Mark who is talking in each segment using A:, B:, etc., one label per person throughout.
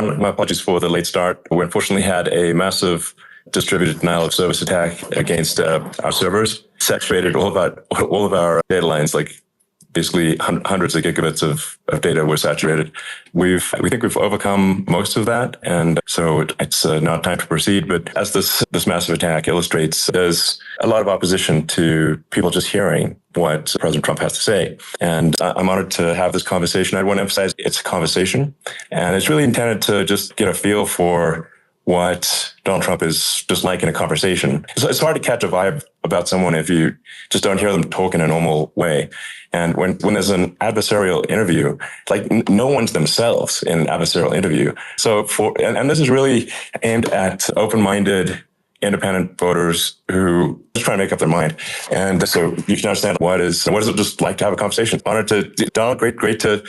A: everyone. My apologies for the late start. We unfortunately had a massive distributed denial of service attack against our servers, saturated all of our data lines, like basically hundreds of gigabits of data were saturated. We think we've overcome most of that, and so it's now time to proceed. But as this massive attack illustrates, there's a lot of opposition to people just hearing what President Trump has to say. And I'm honored to have this conversation. I want to emphasize it's a conversation, and it's really intended to just get a feel for what Donald Trump is just like in a conversation. It's hard to catch a vibe about someone if you just don't hear them talk in a normal way. And when there's an adversarial interview, like no one's themselves in an adversarial interview. So and this is really aimed at open-minded, independent voters who just try to make up their mind. And so you can understand what is it just like to have a conversation. Honored to Donald, great to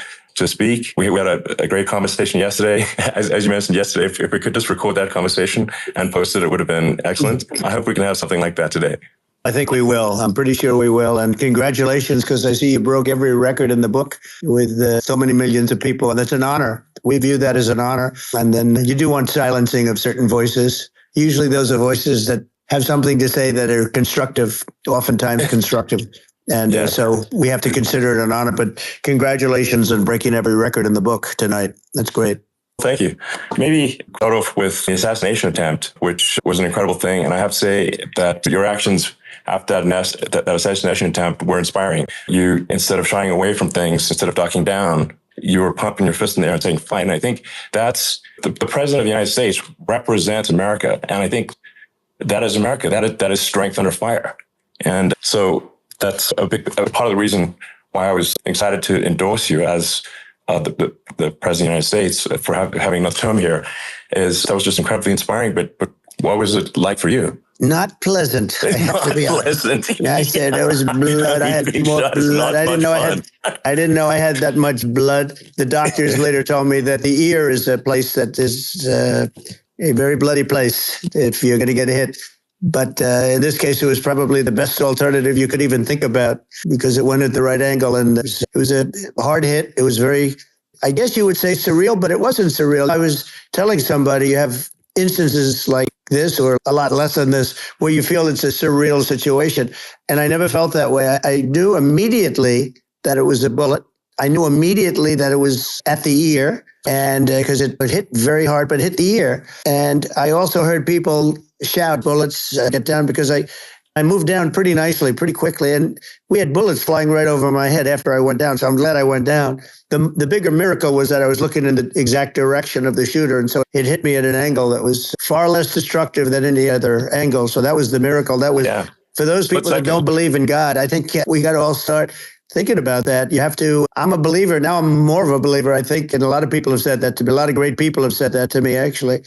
A: speak. We had a great conversation yesterday. As you mentioned yesterday, if we could just record that conversation and post it, it would have been excellent. I hope we can have something like that today.
B: I think we will. I'm pretty sure we will. And congratulations, because I see you broke every record in the book with so many millions of people. And it's an honor. We view that as an honor. And then you do want silencing of certain voices. Usually those are voices that have something to say that are constructive, oftentimes constructive. And so we have to consider it an honor. But congratulations on breaking every record in the book tonight. That's great.
A: Thank you. Maybe start off with the assassination attempt, which was an incredible thing. And I have to say that your actions after that assassination attempt were inspiring. You, instead of shying away from things, instead of ducking down, you were pumping your fist in the air and saying, fight. And I think that's the president of the United States represents America. And I think that is America. That is strength under fire. And so that's a big part of the reason why I was excited to endorse you as the president of the United States for having another term here. That was just incredibly inspiring. But what was it like for you?
B: Not pleasant. I have to be honest. I said there was blood. I had more blood. I didn't know I had that much blood. The doctors later told me that the ear is a place that is a very bloody place if you're going to get hit. But in this case, it was probably the best alternative you could even think about because it went at the right angle. And it was a hard hit. It was very, I guess you would say surreal, but it wasn't surreal. I was telling somebody you have instances like this or a lot less than this where you feel it's a surreal situation. And I never felt that way. I knew immediately that it was a bullet. I knew immediately that it was at the ear and because it hit very hard, but hit the ear. And I also heard people shout bullets, get down, because I moved down pretty nicely, pretty quickly. And we had bullets flying right over my head after I went down. So I'm glad I went down. The bigger miracle was that I was looking in the exact direction of the shooter. And so it hit me at an angle that was far less destructive than any other angle. So that was the miracle. That was for those people that don't believe in God. I think we got to all start thinking about that. You have to, I'm a believer. Now I'm more of a believer, I think. And a lot of people have said that to me. A lot of great people have said that to me, actually.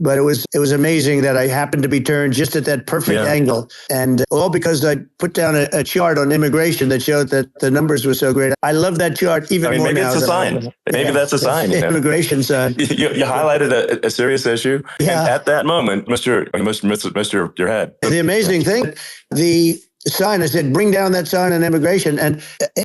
B: But it was amazing that I happened to be turned just at that perfect angle. And all because I put down a chart on immigration that showed that the numbers were so great. I love that chart even more now.
A: Maybe it's a sign. Maybe that's a sign.
B: Immigration sign.
A: You highlighted a serious issue. Yeah. And at that moment, missed your head.
B: The amazing thing, the sign, I said, bring down that sign on immigration. And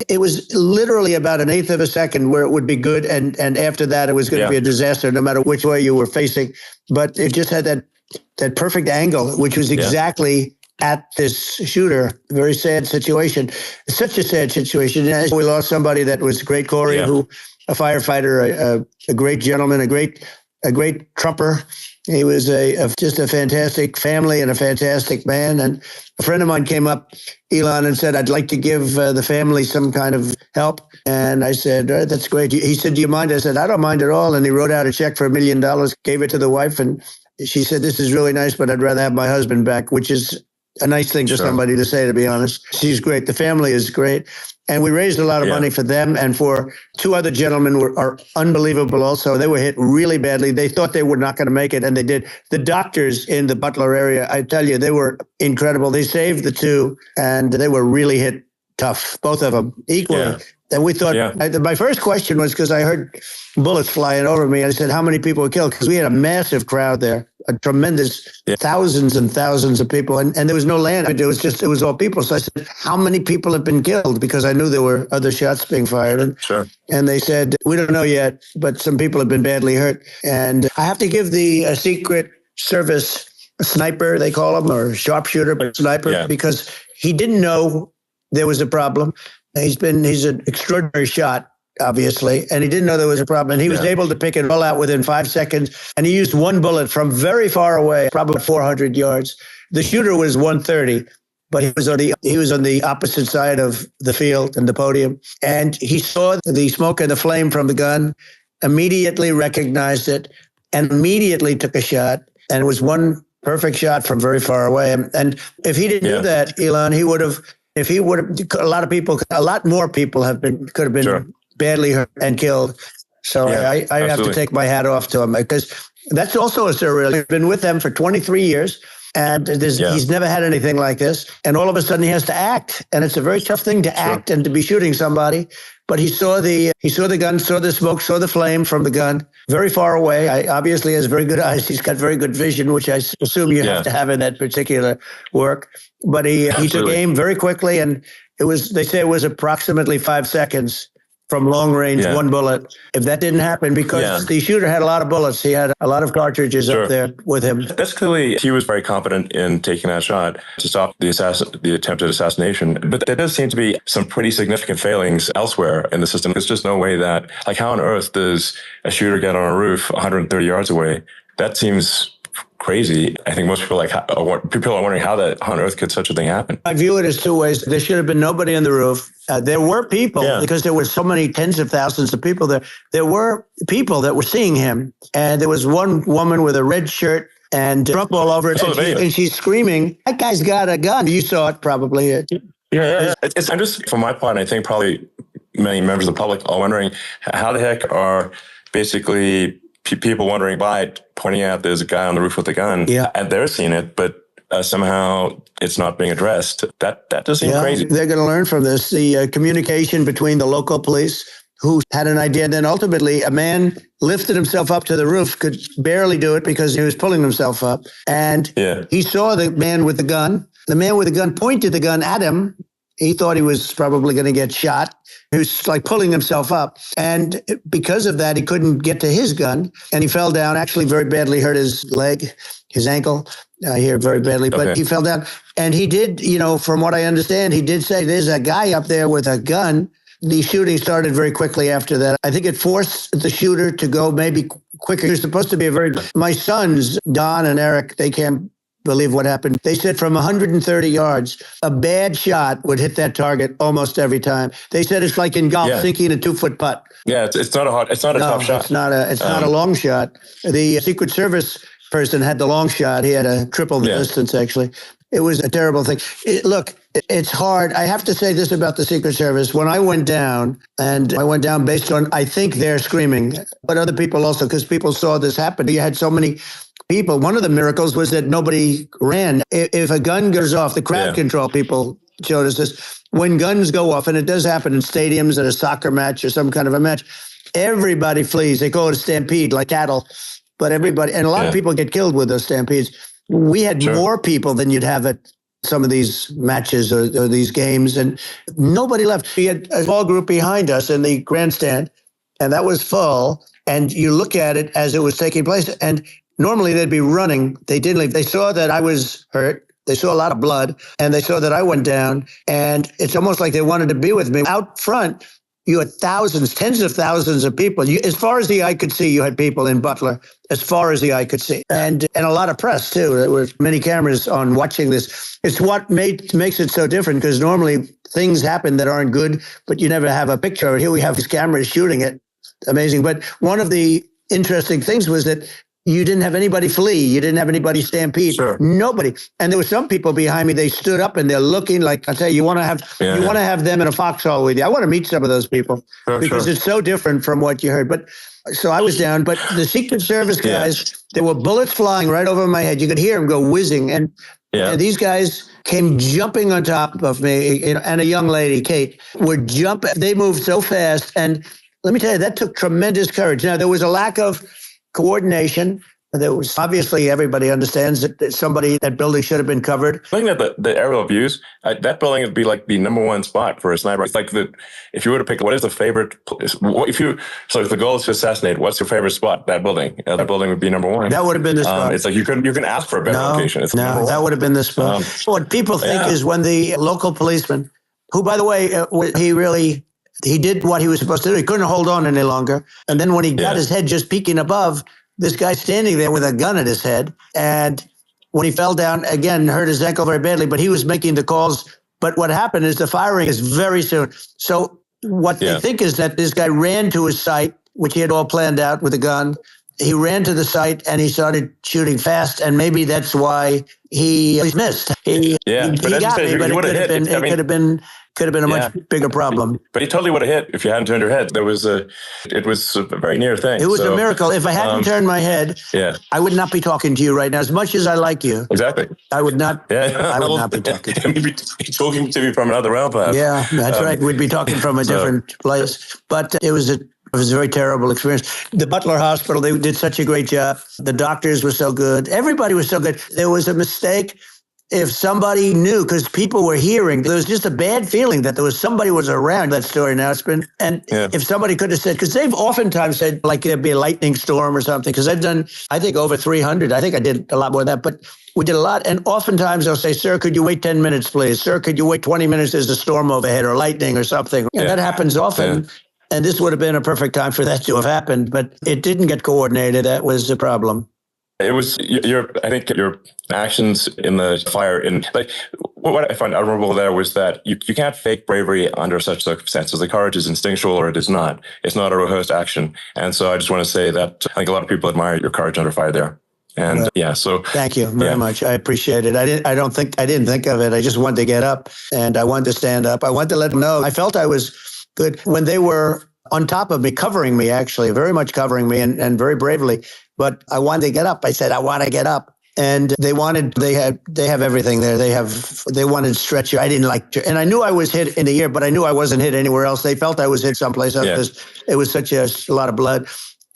B: it was literally about an eighth of a second where it would be good. And after that, it was going to be a disaster, no matter which way you were facing. But it just had that perfect angle, which was exactly at this shooter. Very sad situation. It's such a sad situation. We lost somebody that was great, Corey, who a firefighter, a great gentleman, a great Trumper. He was just a fantastic family and a fantastic man. And a friend of mine came up, Elon, and said, I'd like to give the family some kind of help. And I said, that's great. He said, do you mind? I said, I don't mind at all. And he wrote out a check for $1 million, gave it to the wife. And she said, this is really nice, but I'd rather have my husband back, which is a nice thing for somebody to say, to be honest. She's great. The family is great. And we raised a lot of money for them and for two other gentlemen are unbelievable also. They were hit really badly. They thought they were not going to make it, and they did. The doctors in the Butler area, I tell you, they were incredible. They saved the two, and they were really hit tough, both of them, equally. Yeah. And we thought, my first question was because I heard bullets flying over me. I said, how many people were killed? Because we had a massive crowd there, a tremendous thousands and thousands of people. And there was no land. It was all people. So I said, how many people have been killed? Because I knew there were other shots being fired. And they said, we don't know yet, but some people have been badly hurt. And I have to give the Secret Service sniper, they call him, or sharpshooter, but sniper, because he didn't know there was a problem. He's an extraordinary shot, obviously, and he didn't know there was a problem. And he was able to pick it all out within 5 seconds. And he used one bullet from very far away, probably 400 yards. The shooter was 130, but he was on the opposite side of the field and the podium. And he saw the smoke and the flame from the gun, immediately recognized it, and immediately took a shot. And it was one perfect shot from very far away. And if he didn't do that, Elon, a lot more people could have been badly hurt and killed. So I have to take my hat off to him, because that's also a surreal. He's been with them for 23 years, and he's never had anything like this. And all of a sudden he has to act, and it's a very tough thing to act and to be shooting somebody. But he saw the gun, saw the smoke, saw the flame from the gun very far away. Obviously has very good eyes. He's got very good vision, which I assume you have to have in that particular work. But he took aim very quickly, and they say it was approximately 5 seconds from long range, one bullet. If that didn't happen, because the shooter had a lot of bullets, he had a lot of cartridges up there with him.
A: That's clearly, he was very competent in taking that shot to stop the attempted assassination. But there does seem to be some pretty significant failings elsewhere in the system. There's just no way that, like, how on earth does a shooter get on a roof 130 yards away? That seems crazy. I think most people people are wondering how on earth could such a thing happen.
B: I view it as two ways. There should have been nobody on the roof. There were people, because there were so many tens of thousands of people there. There were people that were seeing him, and there was one woman with a red shirt and Trump all over it, and she's screaming, "That guy's got a gun!" You saw it probably.
A: I'm just, for my part, I think probably many members of the public are wondering how the heck are basically people wondering by pointing out there's a guy on the roof with a gun, and they're seeing it, but somehow it's not being addressed. That does seem crazy.
B: They're going to learn from this. The communication between the local police, who had an idea, and then ultimately a man lifted himself up to the roof, could barely do it because he was pulling himself up, and he saw the man with the gun. The man with the gun pointed the gun at him. He thought he was probably going to get shot. He was like pulling himself up. And because of that, he couldn't get to his gun. And he fell down, actually very badly hurt his leg, his ankle here very badly. But he fell down. And he did, from what I understand, he did say, there's a guy up there with a gun. The shooting started very quickly after that. I think it forced the shooter to go maybe quicker. He was supposed to be my sons, Don and Eric, they can't believe what happened. They said from 130 yards, a bad shot would hit that target almost every time. They said it's like in golf, sinking a 2-foot putt.
A: Yeah, it's not a tough shot.
B: It's not a long shot. The Secret Service person had the long shot. He had a triple the distance, actually. It was a terrible thing. Look, it's hard. I have to say this about the Secret Service. When I went down, and I went down based on, I think they're screaming, but other people also, because people saw this happen. You had so many people. One of the miracles was that nobody ran. If a gun goes off, the crowd control people showed us this. When guns go off, and it does happen in stadiums at a soccer match or some kind of a match, everybody flees. They call it a stampede, like cattle. But everybody, and a lot of people get killed with those stampedes. We had more people than you'd have at some of these matches or these games, and nobody left. We had a small group behind us in the grandstand, and that was full. And you look at it as it was taking place, and normally they'd be running. They didn't leave. They saw that I was hurt. They saw a lot of blood, and they saw that I went down, and it's almost like they wanted to be with me. Out front, you had thousands, tens of thousands of people. As far as the eye could see, you had people in Butler, as far as the eye could see. And a lot of press, too. There were many cameras on watching this. It's what makes it so different, because normally things happen that aren't good, but you never have a picture. Here we have these cameras shooting it. Amazing. But one of the interesting things was that you didn't have anybody flee. You didn't have anybody stampede. Nobody. And there were some people behind me. They stood up and they're looking like, I tell you, you want to have them in a foxhole with you. I want to meet some of those people because it's so different from what you heard. But so I was down. But the Secret Service guys, there were bullets flying right over my head. You could hear them go whizzing. And these guys came jumping on top of me, and a young lady, Kate, would jump. They moved so fast. And let me tell you, that took tremendous courage. Now, there was a lack of coordination. There was obviously everybody understands that that building should have been covered.
A: Looking at the aerial views, that building would be like the number one spot for a sniper. It's like if you were to pick, what is the favorite? If the goal is to assassinate, what's your favorite spot? That building. That building would be number one.
B: That would have been the spot.
A: It's like you can ask for a better location. It's
B: that would have been the spot. What people think is when the local policeman, who by the way, he did what he was supposed to do. He couldn't hold on any longer, and then when he got his head just peeking above, this guy standing there with a gun at his head. And when he fell down, again, hurt his ankle very badly, but he was making the calls. But what happened is the firing is very soon. So what they think is that this guy ran to his site, which he had all planned out with a gun. He ran to the site and he started shooting fast. And maybe that's why he missed. He got me, but it could have been a much bigger problem.
A: But he totally would have hit if you hadn't turned your head. It was a very near thing.
B: It was a miracle. If I hadn't turned my head, I would not be talking to you right now. As much as I like you,
A: exactly,
B: I would not. I would not be talking to you.
A: You'd be talking to me from another realm, perhaps.
B: Yeah, that's right. We'd be talking from a different place. But it was a very terrible experience. The Butler Hospital, they did such a great job. The doctors were so good. Everybody was so good. There was a mistake. If somebody knew, because people were hearing, there was just a bad feeling that somebody was around that story announcement. And if somebody could have said, because they've oftentimes said like there'd be a lightning storm or something, because I've done, I think, over 300. I think I did a lot more than that, but we did a lot. And oftentimes they'll say, sir, could you wait 10 minutes, please? Sir, could you wait 20 minutes? There's a storm overhead or lightning or something. And that happens often. And this would have been a perfect time for that to have happened, but it didn't get coordinated. That was the problem.
A: It was I think your actions in the fire, what I find admirable there was that you can't fake bravery under such circumstances. The courage is instinctual or it is not. It's not a rehearsed action. And so I just want to say that I think a lot of people admire your courage under fire there. And so
B: thank you very much. I appreciate it. I didn't think of it. I just wanted to get up and I wanted to stand up. I wanted to let them know. I felt I was good when they were on top of me, covering me, actually, very much covering me and very bravely. But I wanted to get up. I said, I want to get up. And they have everything there. They wanted stretcher. I didn't like, and I knew I was hit in the ear, but I knew I wasn't hit anywhere else. They felt I was hit someplace else because it was such a lot of blood.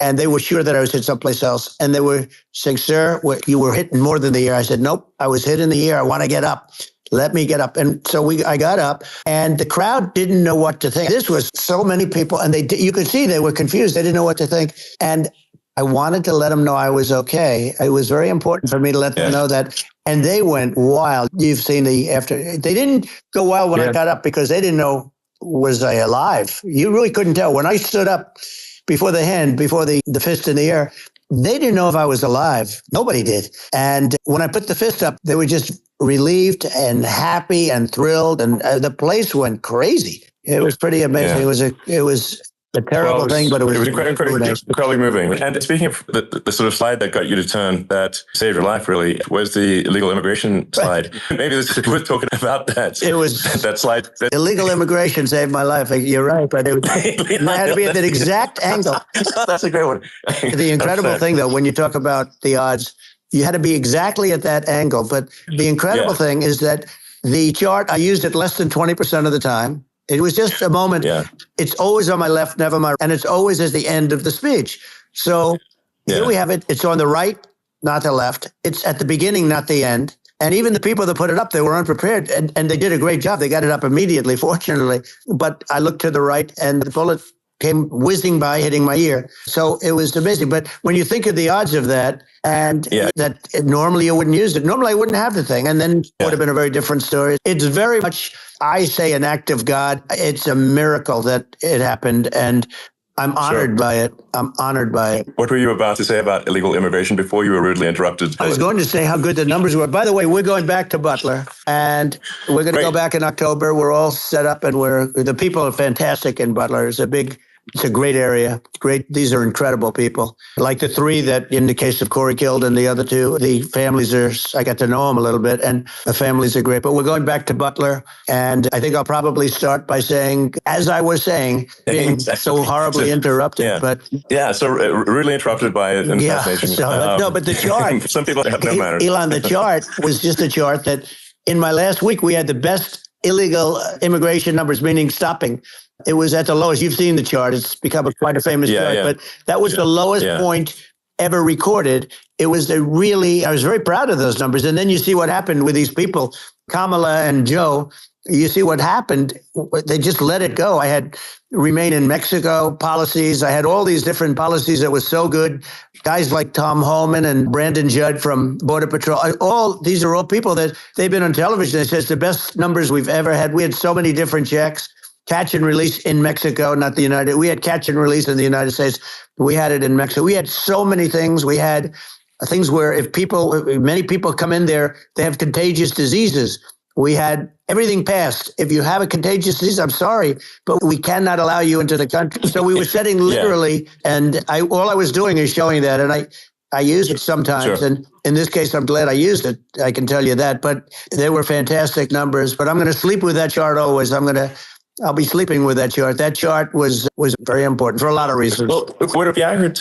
B: And they were sure that I was hit someplace else. And they were saying, sir, you were hit more than the ear. I said, nope, I was hit in the ear. I want to get up. Let me get up. And so I got up and the crowd didn't know what to think. This was so many people and you could see they were confused. They didn't know what to think. And I wanted to let them know I was okay. It was very important for me to let them know that. And they went wild. You've seen they didn't go wild when I got up because they didn't know, was I alive? You really couldn't tell. When I stood up before the fist in the air, they didn't know if I was alive. Nobody did. And when I put the fist up, they were just relieved and happy and thrilled. And the place went crazy. It was pretty amazing. It was a terrible thing, but it was
A: incredibly moving. And speaking of the sort of slide that got you to turn, that saved your life, really, was the illegal immigration slide. Maybe this is worth talking about that.
B: It was
A: that slide.
B: Illegal immigration saved my life. You're right, but it had to be at that exact angle.
A: That's a great one.
B: The incredible thing, though, when you talk about the odds, you had to be exactly at that angle. But the incredible thing is that the chart, I used it less than 20% of the time. It was just a moment. Yeah. It's always on my left, never my right. And it's always at the end of the speech. So here we have it. It's on the right, not the left. It's at the beginning, not the end. And even the people that put it up, they were unprepared. And they did a great job. They got it up immediately, fortunately. But I looked to the right and the bullet came whizzing by, hitting my ear. So it was amazing. But when you think of the odds of that, and that normally you wouldn't use it, normally I wouldn't have the thing. And then it would have been a very different story. It's very much, I say, an act of God. It's a miracle that it happened. And I'm honored by it. I'm honored by it.
A: What were you about to say about illegal immigration before you were rudely interrupted?
B: I was going to say how good the numbers were. By the way, we're going back to Butler, and we're going to go back in October. We're all set up, and the people are fantastic in Butler. It's a great area. Great. These are incredible people. Like the three that, in the case of Corey killed, and the other two, the families I got to know them a little bit, and the families are great. But we're going back to Butler, and I think I'll probably start by saying, as I was saying, being so horribly interrupted.
A: So really interrupted by an assassination.
B: But the chart.
A: Some people have no manners.
B: Elon, the chart was just a chart that in my last week we had the best illegal immigration numbers, meaning stopping. It was at the lowest. You've seen the chart. It's become quite a famous chart. But that was the lowest point ever recorded. It was I was very proud of those numbers. And then you see what happened with these people, Kamala and Joe. You see what happened. They just let it go. I had remain in Mexico policies. I had all these different policies that was so good. Guys like Tom Homan and Brandon Judd from Border Patrol. These are all people that they've been on television. They say it's the best numbers we've ever had. We had so many different checks. Catch and release in Mexico, not the United. We had catch and release in the United States. We had it in Mexico. We had so many things. We had things where many people come in there, they have contagious diseases. We had everything passed. If you have a contagious disease, I'm sorry, but we cannot allow you into the country. So we were setting literally, and all I was doing is showing that, and I use it sometimes. Sure. And in this case, I'm glad I used it. I can tell you that. But they were fantastic numbers. But I'm going to sleep with that chart always. I'll be sleeping with that chart. That chart was very important for a lot of reasons.
A: Well, would it be accurate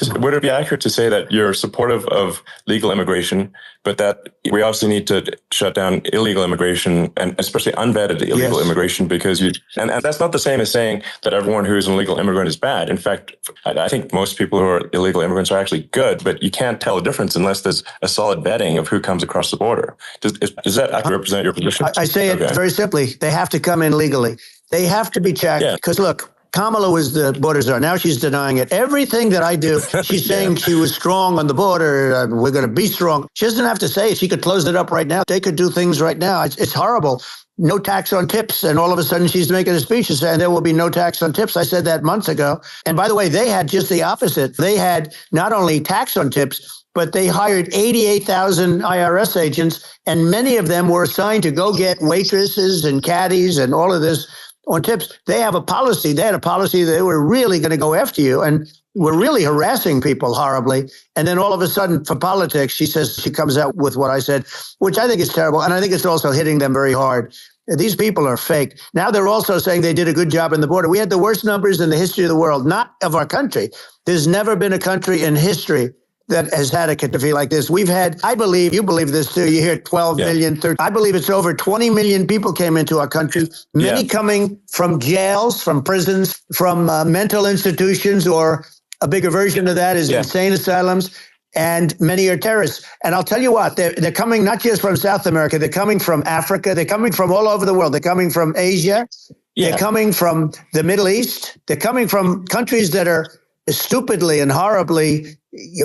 A: to say that you're supportive of legal immigration, but that we also need to shut down illegal immigration, and especially unvetted illegal immigration, because and that's not the same as saying that everyone who is an illegal immigrant is bad. In fact, I think most people who are illegal immigrants are actually good, but you can't tell the difference unless there's a solid vetting of who comes across the border. Does that actually represent your position?
B: I say it very simply. They have to come in legally. They have to be checked because look, Kamala was the border czar. Now she's denying it. Everything that I do, she's saying she was strong on the border. We're going to be strong. She doesn't have to say it. She could close it up right now. They could do things right now. It's horrible. No tax on tips. And all of a sudden she's making a speech and saying there will be no tax on tips. I said that months ago. And by the way, they had just the opposite. They had not only tax on tips, but they hired 88,000 IRS agents. And many of them were assigned to go get waitresses and caddies and all of this on tips. They have a policy. They had a policy that they were really going to go after you and were really harassing people horribly. And then all of a sudden for politics, she comes out with what I said, which I think is terrible. And I think it's also hitting them very hard. These people are fake. Now they're also saying they did a good job in the border. We had the worst numbers in the history of the world, not of our country. There's never been a country in history that has had a catastrophe like this. We've had, I believe, you believe this too, you hear 12 million, 13. I believe it's over 20 million people came into our country, many coming from jails, from prisons, from mental institutions, or a bigger version of that is insane asylums, and many are terrorists. And I'll tell you what, they're coming not just from South America, they're coming from Africa, they're coming from all over the world, they're coming from Asia, they're coming from the Middle East, they're coming from countries that are stupidly and horribly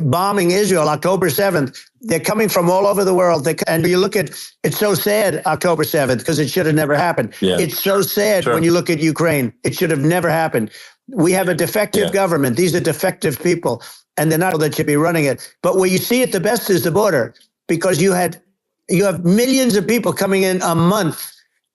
B: bombing Israel October 7th. They're coming from all over the world. And you look at, it's so sad, October 7th, because it should have never happened. Yeah. It's so sad when you look at Ukraine. It should have never happened. We have a defective government. These are defective people, and they're not that should be running it. But where you see it the best is the border, because you have millions of people coming in a month,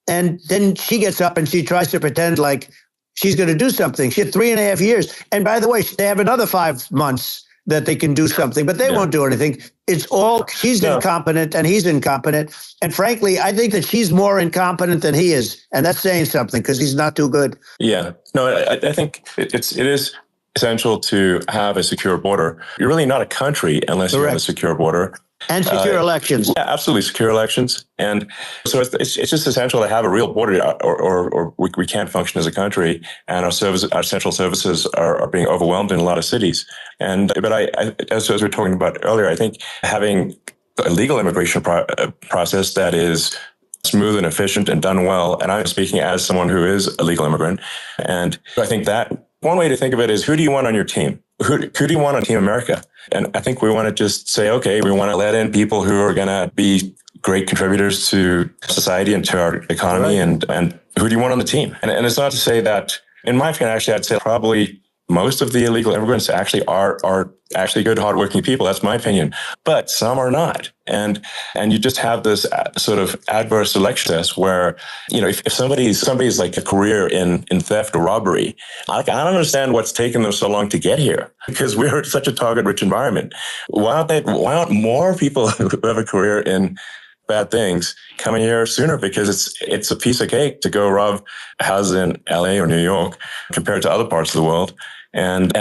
B: and then she gets up and she tries to pretend like she's going to do something. She had 3.5 years. And by the way, they have another 5 months that they can do something, but they won't do anything. It's all, she's incompetent and he's incompetent. And frankly, I think that she's more incompetent than he is. And that's saying something because he's not too good.
A: Yeah. No, I think it is essential to have a secure border. You're really not a country unless you have a secure border.
B: And secure elections.
A: Yeah, absolutely. Secure elections. And so it's just essential to have a real border or we can't function as a country. And our central services are being overwhelmed in a lot of cities. But as we were talking about earlier, I think having a legal immigration process that is smooth and efficient and done well. And I'm speaking as someone who is a legal immigrant. And I think that one way to think of it is, who do you want on your team? Who do you want on Team America? And I think we want to just say, okay, we want to let in people who are going to be great contributors to society and to our economy. And who do you want on the team? And it's not to say that, in my opinion, actually, I'd say probably most of the illegal immigrants actually are actually good, hardworking people. That's my opinion. But some are not. And you just have this sort of adverse selection test where, if somebody's like a career in theft or robbery, I don't understand what's taken them so long to get here, because we're such a target-rich environment. Why aren't more people who have a career in bad things coming here sooner? Because it's a piece of cake to go rob houses in LA or New York compared to other parts of the world. And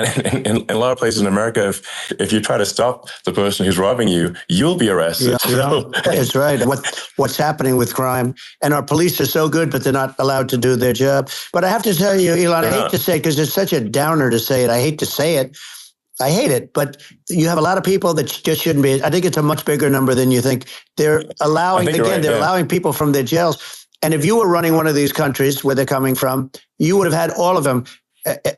A: in a lot of places in America, if you try to stop the person who's robbing you, you'll be arrested.
B: That's right. What's happening with crime, and our police are so good, but they're not allowed to do their job. But I have to tell you, Elon, I hate to say it because it's such a downer to say it. I hate to say it. I hate it, but you have a lot of people that just shouldn't be. I think it's a much bigger number than you think. They're allowing, again, right, they're allowing people from their jails. And if you were running one of these countries where they're coming from, you would have had all of them.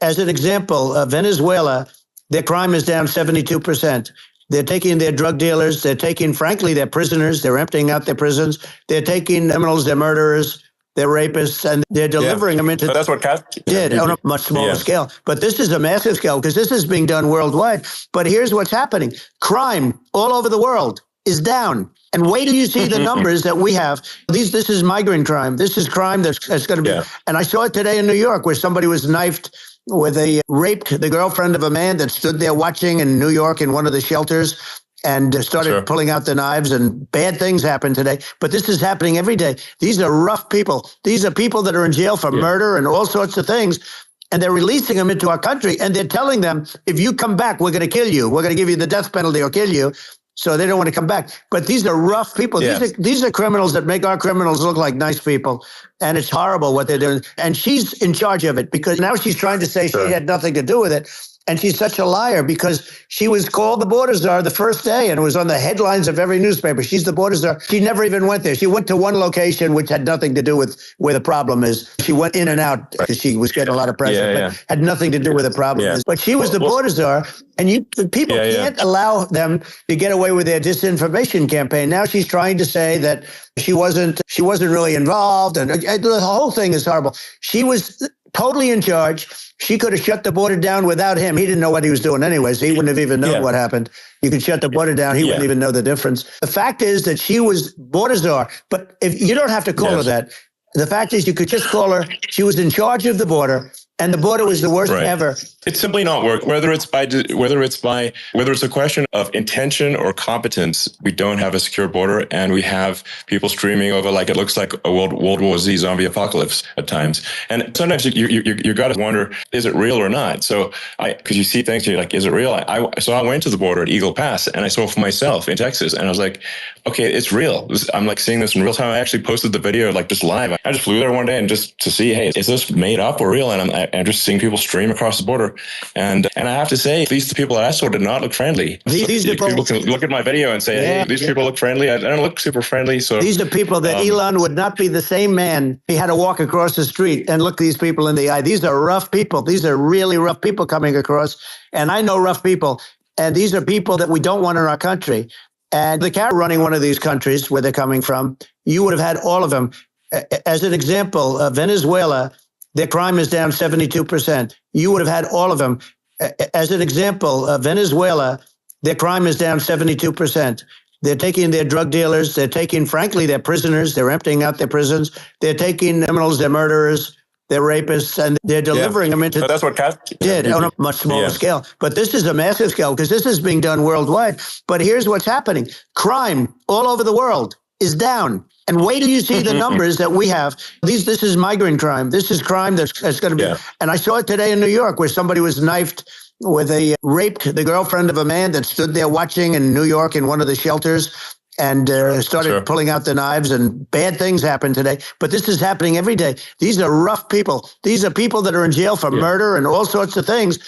B: As an example, Venezuela, their crime is down 72%. They're taking their drug dealers. They're taking, frankly, their prisoners. They're emptying out their prisons. They're taking criminals, their murderers, their rapists, and they're delivering them into.
A: But that's what Castro
B: did on a much smaller scale. But this is a massive scale because this is being done worldwide. But here's what's happening. Crime all over the world is down. And wait till you see the numbers that we have. This is migrant crime. This is crime that's going to be. And I saw it today in New York where somebody was knifed with raped the girlfriend of a man that stood there watching in New York in one of the shelters and started pulling out the knives, and bad things happened today. But this is happening every day. These are rough people. These are people that are in jail for murder and all sorts of things. And they're releasing them into our country. And they're telling them, if you come back, we're going to kill you. We're going to give you the death penalty or kill you. So they don't want to come back. But these are rough people. These are criminals that make our criminals look like nice people. And it's horrible what they're doing. And she's in charge of it because now she's trying to say she had nothing to do with it. And she's such a liar because she was called the border czar the first day and it was on the headlines of every newspaper. She's the border czar. She never even went there. She went to one location which had nothing to do with where the problem is. She went in and out because she was getting a lot of pressure, but had nothing to do with the problem is. But she was the border czar, and people can't allow them to get away with their disinformation campaign. Now she's trying to say that she wasn't really involved, and the whole thing is horrible. She was totally in charge. She could have shut the border down without him. He didn't know what he was doing anyways. He wouldn't have even known what happened. You could shut the border down. He wouldn't even know the difference. The fact is that she was border czar, but if you don't have to call her that. The fact is you could just call her. She was in charge of the border. And the border was the worst ever.
C: It's simply not work. Whether it's a question of intention or competence, we don't have a secure border, and we have people streaming over like it looks like a World War Z zombie apocalypse at times. And sometimes you got to wonder, is it real or not? So because you see things, you're like, is it real? So I went to the border at Eagle Pass, and I saw for myself in Texas, and I was like, okay, it's real. I'm like seeing this in real time. I actually posted the video like just live. I just flew there one day and just to see, hey, is this made up or real? And I'm just seeing people stream across the border. And I have to say, these people that I saw did not look friendly. These people can look at my video and say, hey, these people look friendly. I don't look super friendly. So
B: these are people that Elon would not be the same man. He had to walk across the street and look these people in the eye. These are rough people. These are really rough people coming across. And I know rough people. And these are people that we don't want in our country. And the cat running one of these countries where they're coming from, you would have had all of them. As an example, Venezuela, their crime is down 72%. You would have had all of them. As an example, Venezuela, their crime is down 72%. They're taking their drug dealers. They're taking, frankly, their prisoners. They're emptying out their prisons. They're taking criminals, their murderers, their rapists, and they're delivering them into.
A: But that's what Castro
B: did on a much smaller scale. But this is a massive scale because this is being done worldwide. But here's what's happening. Crime all over the world is down. And wait till you see the numbers that we have. This is migrant crime. This is crime that's going to be. And I saw it today in New York where somebody was knifed with raped the girlfriend of a man that stood there watching in New York in one of the shelters and started pulling out the knives, and bad things happened today. But this is happening every day. These are rough people. These are people that are in jail for murder and all sorts of things.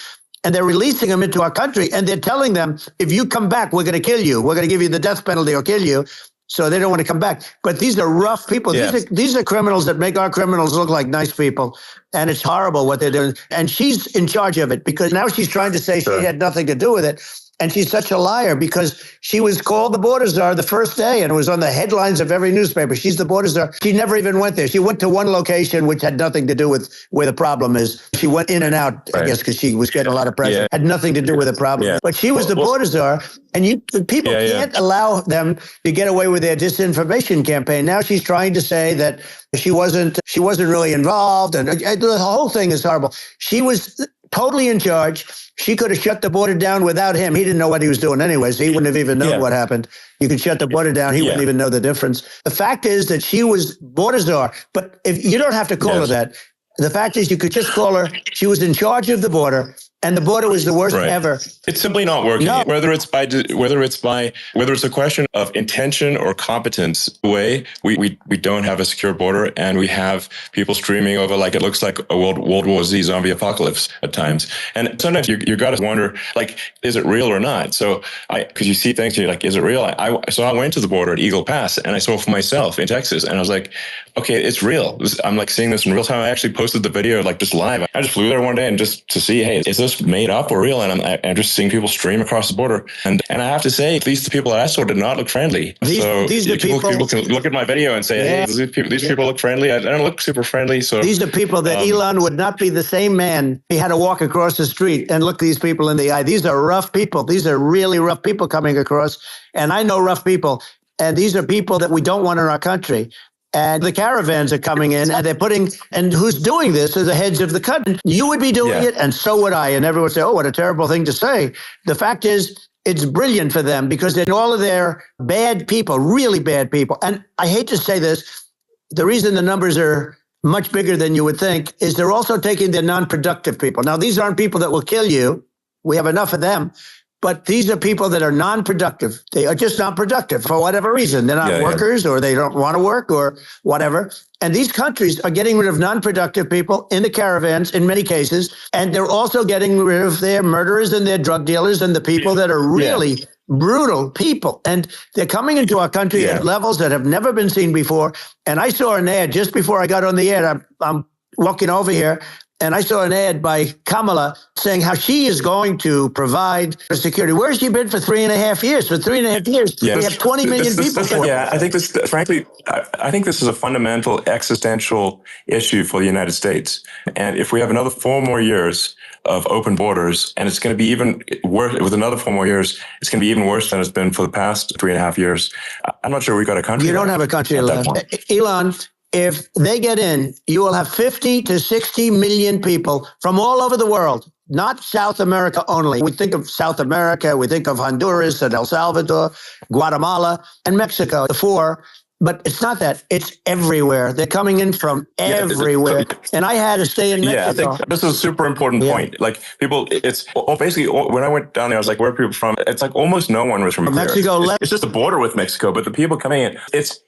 B: And they're releasing them into our country. And they're telling them, if you come back, we're going to kill you. We're going to give you the death penalty or kill you. So they don't want to come back. But these are rough people. These are criminals that make our criminals look like nice people. And it's horrible what they're doing. And she's in charge of it because now she's trying to say she had nothing to do with it. And she's such a liar because she was called the border czar the first day and it was on the headlines of every newspaper. She's the border czar. She never even went there. She went to one location which had nothing to do with where the problem is. She went in and out, I guess, because she was getting a lot of pressure. Had nothing to do with the problem. But she was the border czar, and people can't allow them to get away with their disinformation campaign. Now she's trying to say that she wasn't really involved, and the whole thing is horrible. She was totally in charge. She could have shut the border down without him. He didn't know what he was doing anyways. He wouldn't have even known what happened. You could shut the border down. He wouldn't even know the difference. The fact is that she was border czar, but if you don't have to call her that. The fact is you could just call her. She was in charge of the border. And the border was the worst
C: Right.
B: ever.
C: It's simply not working.
B: No.
C: Whether it's a question of intention or competence, we don't have a secure border, and we have people streaming over like it looks like a World War Z zombie apocalypse at times. And sometimes you got to wonder, like, is it real or not? So because you see things, and you're like, is it real? So I went to the border at Eagle Pass, and I saw for myself in Texas, and I was like, okay, it's real. I'm like seeing this in real time. I actually posted the video like just live. I just flew there one day and just to see, hey, is this made up or real? And I'm just seeing people stream across the border. And I have to say, at least the people that I saw did not look friendly.
B: These are
C: people can look at my video and say, hey, these people look friendly. I don't look super friendly. So
B: these are people that Elon would not be the same man. He had to walk across the street and look these people in the eye. These are rough people. These are really rough people coming across. And I know rough people. And these are people that we don't want in our country. And the caravans are coming in, and they're putting, and who's doing this are the heads of the country. You would be doing it, and so would I. And everyone would say, oh, what a terrible thing to say. The fact is, it's brilliant for them because they're all of their bad people, really bad people. And I hate to say this, the reason the numbers are much bigger than you would think is they're also taking the non-productive people. Now, these aren't people that will kill you. We have enough of them. But these are people that are non-productive. They are just not productive for whatever reason. They're not workers or they don't want to work or whatever. And these countries are getting rid of non-productive people in the caravans in many cases. And they're also getting rid of their murderers and their drug dealers and the people that are really brutal people. And they're coming into our country at levels that have never been seen before. And I saw an ad just before I got on the air. I'm walking over here. And I saw an ad by Kamala saying how she is going to provide security. Where has she been for 3.5 years? For 3.5 years, we have 20 million people.
A: I think this, frankly, I think this is a fundamental existential issue for the United States. And if we have another 4 more years of open borders, and it's going to be even worse with another 4 more years, it's going to be even worse than it's been for the past 3.5 years. I'm not sure we've got a country.
B: You don't have a country left. Elon, if they get in, you will have 50 to 60 million people from all over the world, not South America only. We think of South America, we think of Honduras and El Salvador, Guatemala, and Mexico, the 4. But it's not that. It's everywhere. They're coming in from everywhere. And I had to stay in Mexico.
A: Yeah, I think this is a super important point. Like people, it's basically, when I went down there, I was like, where are people from? It's like almost no one was from
B: Mexico.
A: It's just a border with Mexico, but the people coming in, it's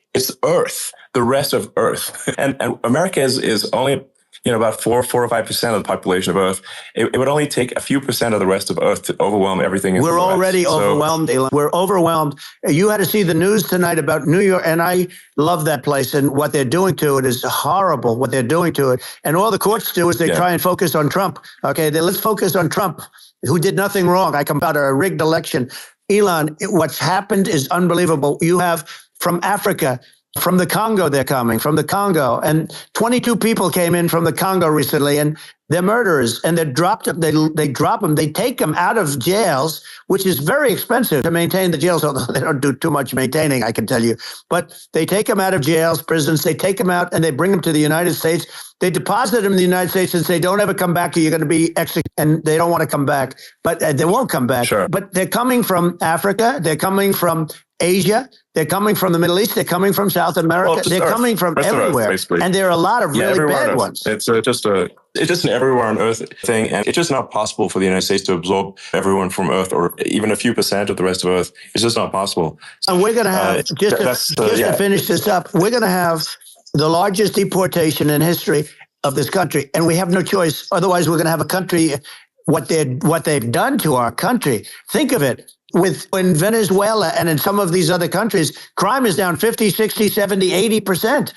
A: Earth, the rest of Earth. And America is only, about 4 or 5% of the population of Earth. It would only take a few percent of the rest of Earth to overwhelm everything.
B: We're already overwhelmed, Elon. We're overwhelmed. You had to see the news tonight about New York, and I love that place. And what they're doing to it is horrible, what they're doing to it. And all the courts do is they try and focus on Trump. Okay, let's focus on Trump, who did nothing wrong. I come about a rigged election. Elon, what's happened is unbelievable. You have from Africa, from the Congo, they're coming from the Congo, and 22 people came in from the Congo recently, and they're murderers, and they're dropped. They drop them. They take them out of jails, which is very expensive to maintain the jails. Although they don't do too much maintaining, I can tell you. But they take them out of jails, prisons. They take them out and they bring them to the United States. They deposit them in the United States and say, "Don't ever come back, or you're going to be executed." And they don't want to come back, but they won't come back.
A: Sure.
B: But they're coming from Africa. They're coming from Asia. They're coming from the Middle East. They're coming from South America. They're coming from everywhere. And there are a lot of really bad ones.
A: It's just an everywhere on Earth thing. And it's just not possible for the United States to absorb everyone from Earth, or even a few percent of the rest of Earth. It's just not possible.
B: And we're going to have, to finish this up, we're going to have the largest deportation in history of this country. And we have no choice. Otherwise, we're going to have a country, what they've done to our country. Think of it. In Venezuela and in some of these other countries, crime is down 50, 60, 70, 80%.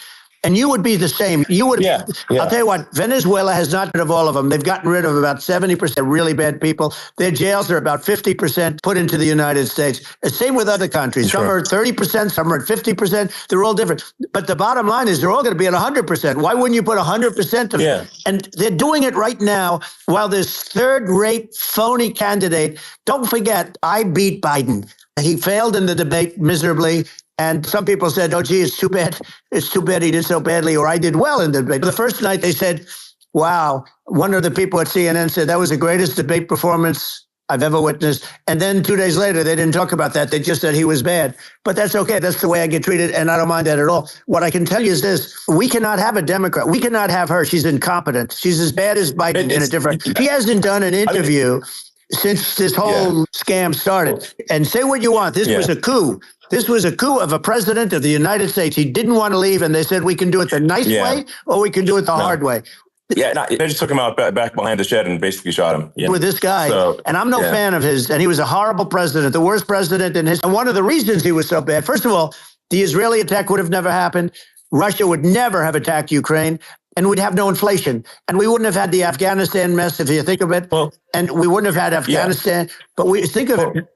B: And you would be the same. You would. Yeah. I'll tell you what, Venezuela has not rid of all of them. They've gotten rid of about 70% really bad people. Their jails are about 50% put into the United States. The same with other countries. Some are at 30%, some are at 50%. They're all different. But the bottom line is they're all going to be at 100%. Why wouldn't you put 100% of it? And they're doing it right now while this third-rate phony candidate, don't forget, I beat Biden. He failed in the debate miserably. And some people said, oh, gee, it's too bad. It's too bad he did so badly, or I did well in the debate. The first night they said, wow, one of the people at CNN said that was the greatest debate performance I've ever witnessed. And then 2 days later, they didn't talk about that. They just said he was bad. But that's okay. That's the way I get treated, and I don't mind that at all. What I can tell you is this. We cannot have a Democrat. We cannot have her. She's incompetent. She's as bad as Biden in a different... She hasn't done an interview since this whole scam started. And say what you want. This was a coup. This was a coup of a president of the United States. He didn't want to leave, and they said, we can do it the nice way or we can do it the hard way.
A: Yeah, no, they just took him out back behind the shed and basically shot him.
B: With this guy. And I'm no fan of his. And he was a horrible president, the worst president in history. And one of the reasons he was so bad, first of all, the Israeli attack would have never happened. Russia would never have attacked Ukraine. And we'd have no inflation. And we wouldn't have had the Afghanistan mess, if you think of it. And we wouldn't have had Afghanistan. But we think of it.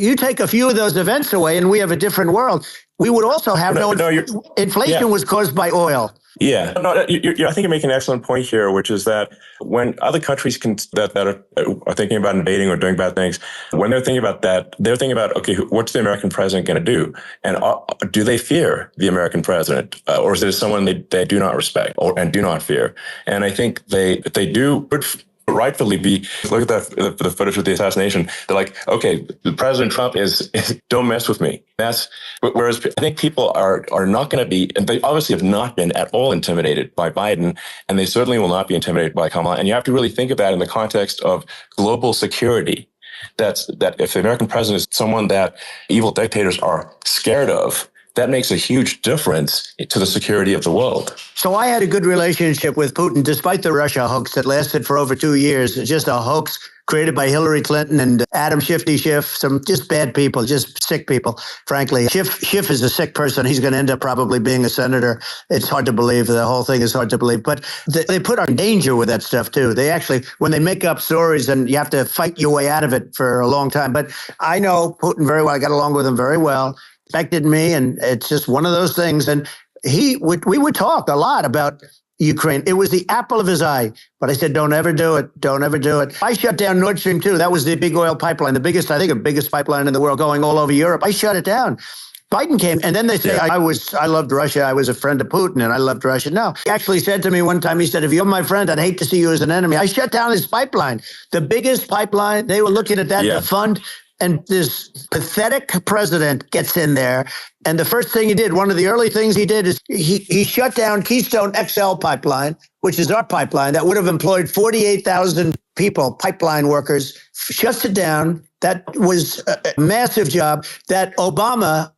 B: You take a few of those events away and we have a different world. We would also have inflation was caused by oil.
A: Yeah, no, I think you're making an excellent point here, which is that when other countries that are thinking about invading or doing bad things, when they're thinking about that, they're thinking about, okay, what's the American president going to do? And do they fear the American president? Or is there someone they do not respect and do not fear? And I think they do rightfully be, look at the footage of the assassination. They're like, okay, President Trump is don't mess with me. Whereas I think people are not going to be, and they obviously have not been at all intimidated by Biden, and they certainly will not be intimidated by Kamala. And you have to really think of that in the context of global security. That if the American president is someone that evil dictators are scared of, that makes a huge difference to the security of the world.
B: So I had a good relationship with Putin, despite the Russia hoax that lasted for over 2 years. It's just a hoax created by Hillary Clinton and Adam Schiff, some just bad people, just sick people, frankly. Schiff is a sick person. He's going to end up probably being a senator. It's hard to believe. The whole thing is hard to believe. But they put us in danger with that stuff, too. They actually, when they make up stories, and you have to fight your way out of it for a long time. But I know Putin very well. I got along with him very well. Respected me, and it's just one of those things. And we would talk a lot about Ukraine. It was the apple of his eye. But I said, don't ever do it. Don't ever do it. I shut down Nord Stream 2. That was the big oil pipeline, the biggest pipeline in the world going all over Europe. I shut it down. Biden came, and then they say, I loved Russia. I was a friend of Putin, and I loved Russia. No, he actually said to me one time, he said, if you're my friend, I'd hate to see you as an enemy. I shut down his pipeline, the biggest pipeline. They were looking at that to fund. And this pathetic president gets in there. And the first thing he did, one of the early things he did is he shut down Keystone XL pipeline, which is our pipeline that would have employed 48,000 people, pipeline workers, shuts it down. That was a massive job that Obama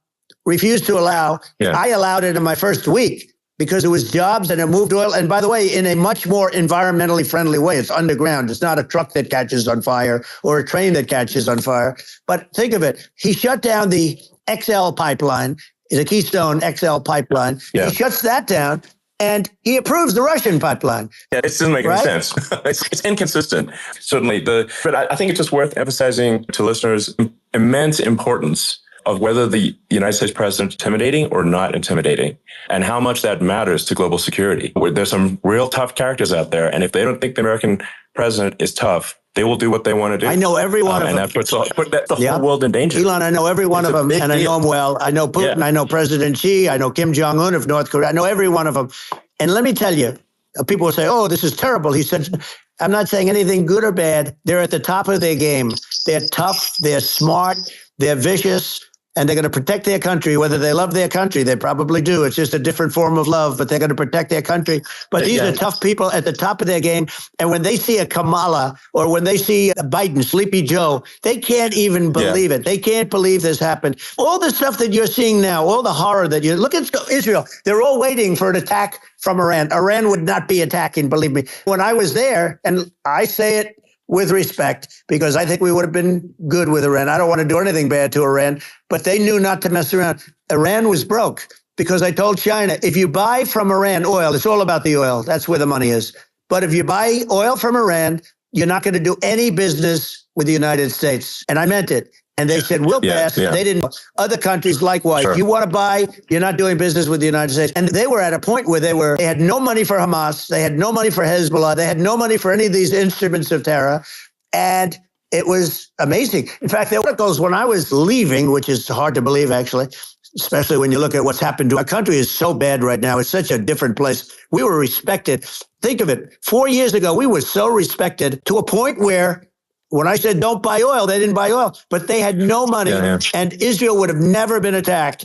B: refused to allow. I allowed it in my first week, because it was jobs and it moved oil. And by the way, in a much more environmentally friendly way. It's underground. It's not a truck that catches on fire or a train that catches on fire. But think of it. He shut down the XL pipeline, the Keystone XL pipeline. He shuts that down, and he approves the Russian pipeline.
A: Yeah, it doesn't make any sense. It's inconsistent, certainly. But I think it's just worth emphasizing to listeners immense importance of whether the United States president is intimidating or not intimidating, and how much that matters to global security. There's some real tough characters out there, and if they don't think the American president is tough, they will do what they want to do.
B: I know every one of them.
A: And that puts the whole world in danger.
B: Elon, I know every one of them, and I know them well. I know Putin, I know President Xi, I know Kim Jong-un of North Korea. I know every one of them. And let me tell you, people will say, oh, this is terrible. He said, I'm not saying anything good or bad. They're at the top of their game. They're tough, they're smart, they're vicious, and they're going to protect their country, whether they love their country. They probably do. It's just a different form of love, but they're going to protect their country. But these are tough people at the top of their game. And when they see a Kamala or when they see a Biden, Sleepy Joe, they can't even believe it. They can't believe this happened. All the stuff that you're seeing now, all the horror that look at Israel, they're all waiting for an attack from Iran. Iran would not be attacking, believe me. When I was there, and I say it with respect, because I think we would have been good with Iran. I don't want to do anything bad to Iran, but they knew not to mess around. Iran was broke because I told China, if you buy from Iran oil, it's all about the oil. That's where the money is. But if you buy oil from Iran, you're not going to do any business with the United States. And I meant it. And they said, we'll pass. They didn't. Other countries likewise. If you want to buy, you're not doing business with the United States. And they were at a point where they had no money for Hamas. They had no money for Hezbollah. They had no money for any of these instruments of terror. And it was amazing. In fact, the articles when I was leaving, which is hard to believe, actually, especially when you look at what's happened to our country is so bad right now. It's such a different place. We were respected. Think of it. 4 years ago, we were so respected to a point where When I said don't buy oil, they didn't buy oil, but they had no money, and Israel would have never been attacked.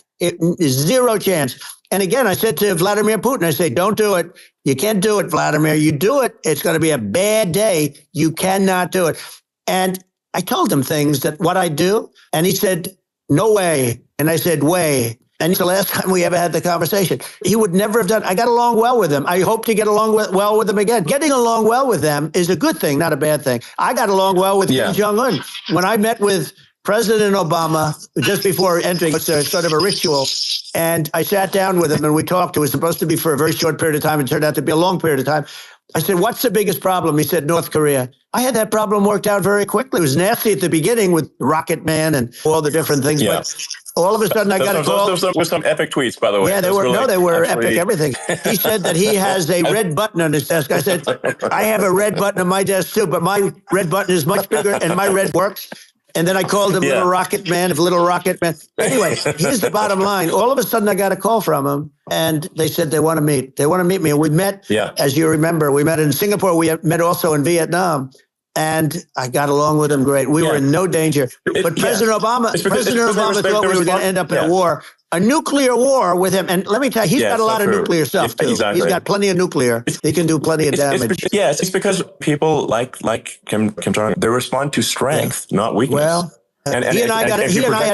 B: Zero chance. And again, I said to Vladimir Putin, I say, don't do it. You can't do it, Vladimir. You do it, it's going to be a bad day. You cannot do it. And I told him things that what I do, and he said, no way. And I said, way. And it's the last time we ever had the conversation. He would never have done. I got along well with him. I hope to get along well with him again. Getting along well with them is a good thing, not a bad thing. I got along well with Kim Jong-un. When I met with President Obama just before entering, it's a sort of a ritual, and I sat down with him and we talked. It was supposed to be for a very short period of time. It turned out to be a long period of time. I said, what's the biggest problem? He said, North Korea. I had that problem worked out very quickly. It was nasty at the beginning with Rocket Man and all the different things. Yeah. But all of a sudden I got a call.
A: Those were some epic tweets, by the way.
B: Yeah, they were epic everything. He said that he has a red button on his desk. I said, I have a red button on my desk too, but my red button is much bigger and my red works. And then I called him Little Rocket Man, Little Rocket Man. Anyway, here's the bottom line. All of a sudden, I got a call from him, and they said they want to meet. They want to meet me. And we met, as you remember, we met in Singapore. We met also in Vietnam. And I got along with him great. We were in no danger. But President Obama thought we were going to end up in a war, a nuclear war with him. And let me tell you, he's got a lot of nuclear stuff, too. Exactly. He's got plenty of nuclear. He can do plenty of damage.
A: It's because people like Kim Jong-un, they respond to strength, not weakness.
B: Well, he and I had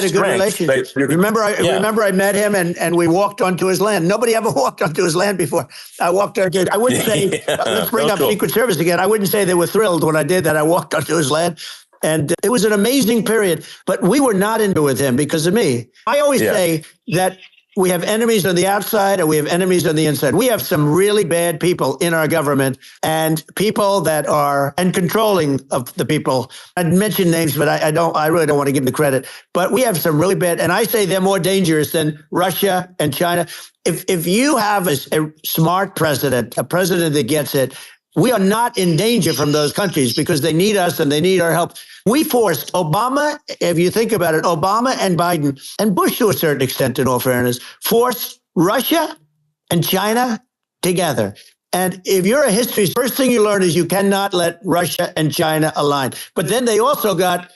B: a good relationship. Remember I met him and we walked onto his land. Nobody ever walked onto his land before. I walked there. I wouldn't say, let's bring up Secret Service again. I wouldn't say they were thrilled when I did that. I walked onto his land. And it was an amazing period. But we were not into with him because of me. I always say that we have enemies on the outside and we have enemies on the inside. We have some really bad people in our government and people that are controlling of the people. I'd mention names, but I really don't want to give them the credit. But we have some really bad, and I say they're more dangerous than Russia and China. If you have a smart president, a president that gets it, we are not in danger from those countries because they need us and they need our help. We forced Obama, if you think about it, Obama and Biden and Bush to a certain extent, in all fairness, forced Russia and China together. And if you're a history, first thing you learn is you cannot let Russia and China align. But then they also got,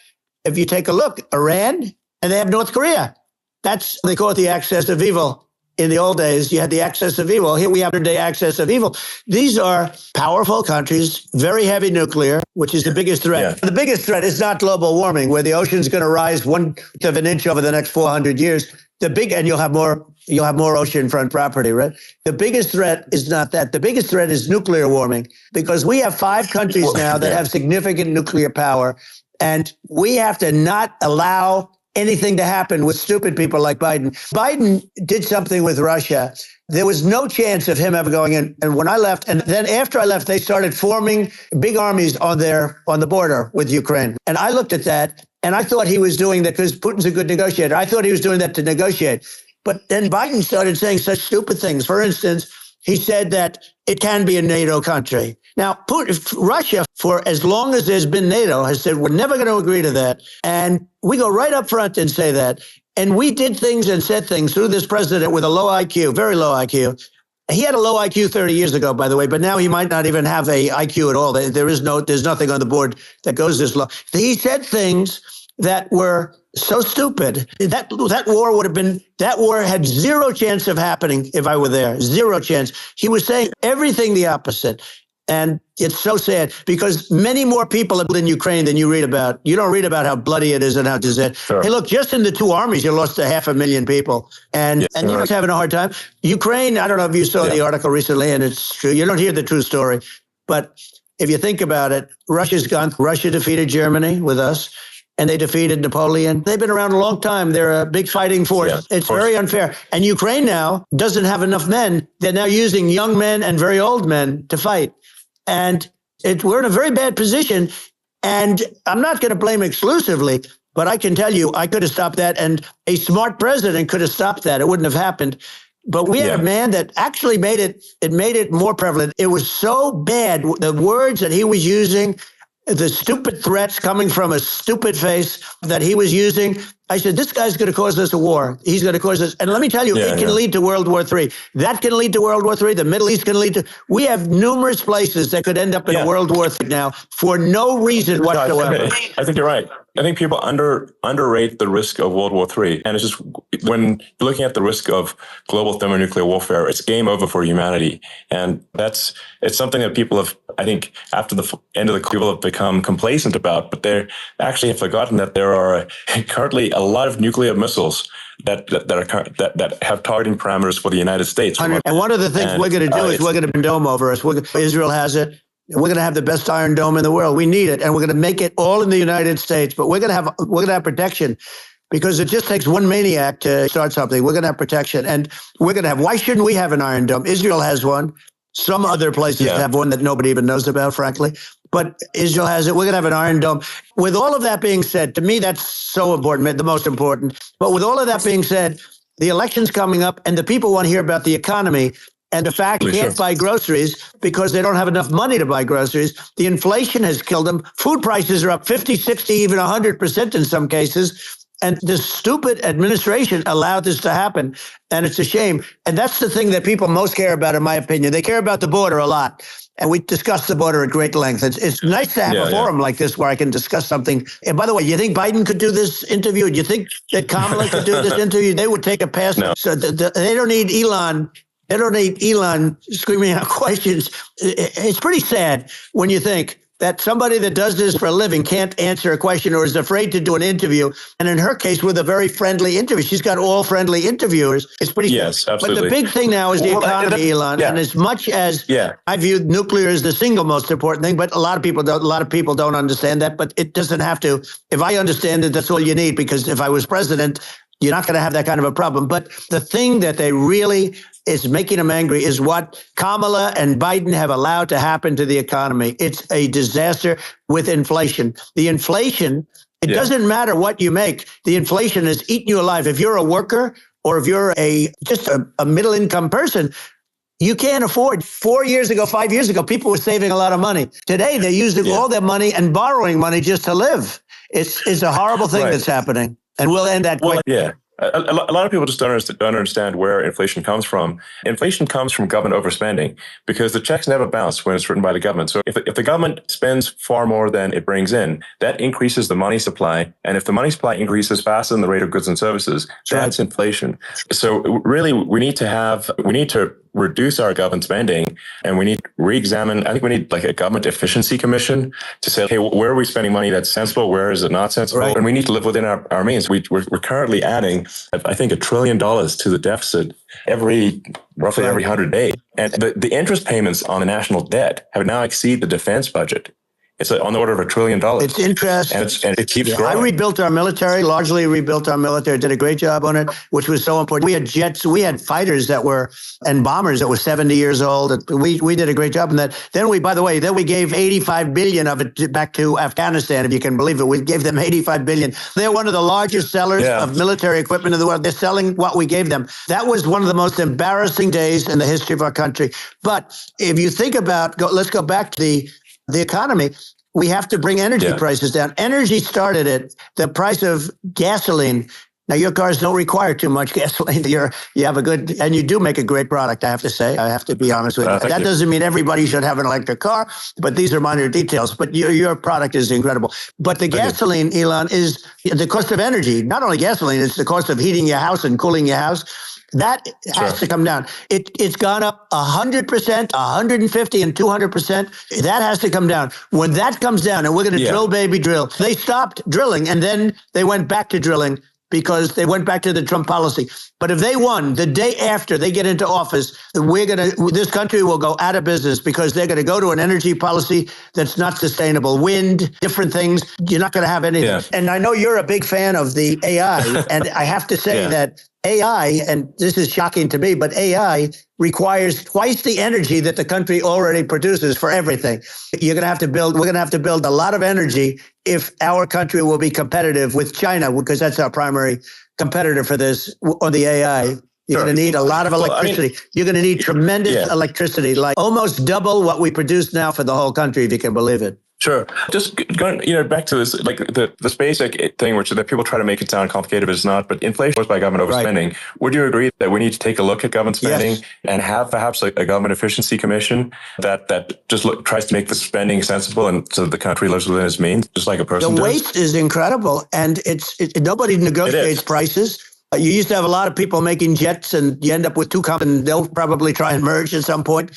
B: if you take a look, Iran, and they have North Korea. They call it the axis of evil. In the old days, you had the axis of evil. Here we have the axis of evil. These are powerful countries, very heavy nuclear, which is the biggest threat. Yeah. The biggest threat is not global warming, where the ocean's going to rise 1/10 of an inch over the next 400 years. And you'll have more oceanfront property, right? The biggest threat is not that. The biggest threat is nuclear warming, because we have 5 countries now that have significant nuclear power, and we have to not allow anything to happen with stupid people like Biden. Biden did something with Russia. There was no chance of him ever going in. And when I left, and then after I left, they started forming big armies on the border with Ukraine. And I looked at that and I thought he was doing that because Putin's a good negotiator. I thought he was doing that to negotiate. But then Biden started saying such stupid things. For instance, he said that it can be a NATO country. Now, Russia, for as long as there's been NATO, has said, we're never going to agree to that. And we go right up front and say that. And we did things and said things through this president with a low IQ, very low IQ. He had a low IQ 30 years ago, by the way, but now he might not even have a IQ at all. There's nothing on the board that goes this low. He said things that were so stupid. That war had zero chance of happening if I were there. Zero chance. He was saying everything the opposite. And it's so sad because many more people have been in Ukraine than you read about. You don't read about how bloody it is and how disaster. Sure. Hey, look, just in the 2 armies, you lost 500,000 people. And you're having a hard time. Ukraine, I don't know if you saw the article recently, and it's true. You don't hear the true story. But if you think about it, Russia defeated Germany with us. And they defeated Napoleon. They've been around a long time. They're a big fighting force. Yeah, it's very unfair. And Ukraine now doesn't have enough men. They're now using young men and very old men to fight. And we're in a very bad position. And I'm not going to blame exclusively, but I can tell you I could have stopped that. And a smart president could have stopped that. It wouldn't have happened. But we had a man that actually made it more prevalent. It was so bad. The words that he was using, the stupid threats coming from a stupid face that he was using, I said, this guy's going to cause us a war. He's going to cause us. And let me tell you, it can lead to World War III. That can lead to World War III. The Middle East can lead to. We have numerous places that could end up in a World War III now for no reason whatsoever.
A: I think you're right. I think people underrate the risk of World War III. And it's just when you're looking at the risk of global thermonuclear warfare, it's game over for humanity. And it's something that people have, I think, after the end of the people have become complacent about, but they actually have forgotten that there are currently a lot of nuclear missiles that have targeting parameters for the United States.
B: And one of the things we're going to do is we're going to put a dome over us. Israel has it. We're going to have the best Iron Dome in the world. We need it, and we're going to make it all in the United States. But we're going to have protection, because it just takes one maniac to start something. We're going to have protection, and we're going to have. Why shouldn't we have an Iron Dome? Israel has one. Some other places have one that nobody even knows about, frankly. But Israel has it. We're going to have an Iron Dome. With all of that being said, to me, that's so important, the most important. But with all of that being said, the election's coming up, and the people want to hear about the economy. And the fact they can't buy groceries because they don't have enough money to buy groceries. The inflation has killed them. Food prices are up 50, 60, even 100% in some cases. And this stupid administration allowed this to happen. And it's a shame. And that's the thing that people most care about, in my opinion. They care about the border a lot. And we discussed the border at great length. It's nice to have a forum like this where I can discuss something. And by the way, you think Biden could do this interview? Do you think that Kamala could do this interview? They would take a pass. No. So they don't need Elon. They don't need Elon screaming out questions. It's pretty sad when you think that somebody that does this for a living can't answer a question or is afraid to do an interview. And in her case, with a very friendly interview, she's got all friendly interviewers. It's pretty sad.
A: Absolutely.
B: But the big thing now is the economy, Elon. And as much as I view nuclear as the single most important thing, but a lot of people don't understand that. But it doesn't have to. If I understand it, that's all you need. Because if I was president, you're not going to have that kind of a problem. But the thing that they really is making them angry is what Kamala and Biden have allowed to happen to the economy. It's a disaster with inflation. The inflation, it doesn't matter what you make. The inflation has eaten you alive. If you're a worker or if you're just a middle income person, you can't afford. 4 years ago, 5 years ago, people were saving a lot of money. Today, they're using all their money and borrowing money just to live. It's a horrible thing that's happening. And we'll end that quick.
A: A lot of people just don't understand where inflation comes from. Inflation comes from government overspending because the checks never bounce when it's written by the government. So if the government spends far more than it brings in, that increases the money supply. And if the money supply increases faster than the rate of goods and services, that's inflation. So really, we need to reduce our government spending, and we need to re-examine. I think we need like a government efficiency commission to say, hey, where are we spending money that's sensible? Where is it not sensible? Right. And we need to live within our means. We're currently adding, I think, $1 trillion to the deficit roughly every 100 days. And the interest payments on the national debt have now exceeded the defense budget. It's on the order of $1 trillion.
B: It's interest.
A: And it keeps growing.
B: I rebuilt our military, largely rebuilt our military, did a great job on it, which was so important. We had jets, we had fighters and bombers that were 70 years old. We did a great job in that. Then we gave $85 billion of it back to Afghanistan, if you can believe it. We gave them $85 billion. They're one of the largest sellers of military equipment in the world. They're selling what we gave them. That was one of the most embarrassing days in the history of our country. But if you think about, let's go back to the economy. We have to bring energy prices down. Energy started it. The price of gasoline. Now, your cars don't require too much gasoline. You have and you do make a great product, I have to say. I have to be honest with you. That doesn't mean everybody should have an electric car, but these are minor details. But your product is incredible. But the gasoline, Elon, is the cost of energy. Not only gasoline, it's the cost of heating your house and cooling your house. That has to come down. It's gone up 100%, 150, and 200%. That has to come down. When that comes down, and we're going to drill, baby, drill. They stopped drilling, and then they went back to drilling because they went back to the Trump policy. But if they won the day after they get into office, this country will go out of business because they're going to go to an energy policy that's not sustainable. Wind, different things. You're not going to have anything. Yeah. And I know you're a big fan of the AI, and I have to say that AI, and this is shocking to me, but AI requires twice the energy that the country already produces for everything. We're going to have to build a lot of energy if our country will be competitive with China, because that's our primary competitor for this, on the AI. You're going to need a lot of electricity. You're going to need tremendous electricity, like almost double what we produce now for the whole country, if you can believe it.
A: Sure. Just going, back to this, like the basic thing, which that people try to make it sound complicated, but it's not. But inflation caused by government overspending. Right. Would you agree that we need to take a look at government spending and have perhaps a government efficiency commission that just tries to make the spending sensible and so that the country lives within its means, just like a person
B: The
A: does?
B: waste is incredible, and nobody negotiates prices. You used to have a lot of people making jets, and you end up with two companies, and they'll probably try and merge at some point.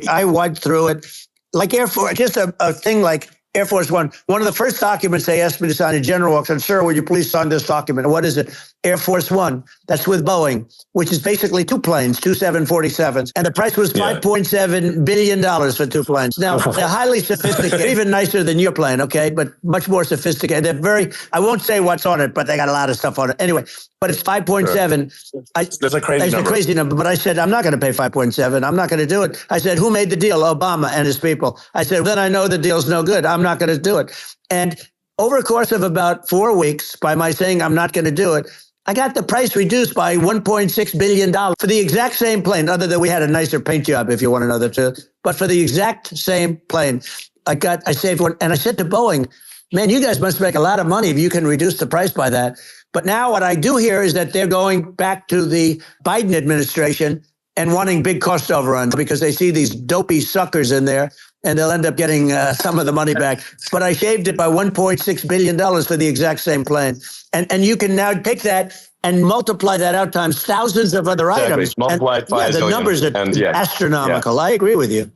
B: I went through it. Like Air Force, just a thing like Air Force One. One of the first documents they asked me to sign, a general walks on, sir, would you please sign this document? What is it? Air Force One. That's with Boeing, which is basically two planes, two 747s. And the price was $5.7 billion for two planes. Now, they're highly sophisticated, even nicer than your plane, okay? But much more sophisticated. They're I won't say what's on it, but they got a lot of stuff on it. Anyway, but it's 5.7. Sure.
A: That's a crazy number.
B: It's a crazy number. But I said, I'm not going to pay 5.7. I'm not going to do it. I said, who made the deal? Obama and his people. I said, well, then I know the deal's no good. I'm not going to do it. And over a course of about 4 weeks, by my saying I'm not going to do it, I got the price reduced by $1.6 billion for the exact same plane, other than we had a nicer paint job, if you want to know the truth. But for the exact same plane, I saved one. And I said to Boeing, man, you guys must make a lot of money if you can reduce the price by that. But now what I do hear is that they're going back to the Biden administration and wanting big cost overruns because they see these dopey suckers in there, and they'll end up getting some of the money back. But I shaved it by $1.6 billion for the exact same plane. And you can now take that and multiply that out times thousands of other items.
A: Multiply it by
B: the numbers are astronomical. Yeah. I agree with you.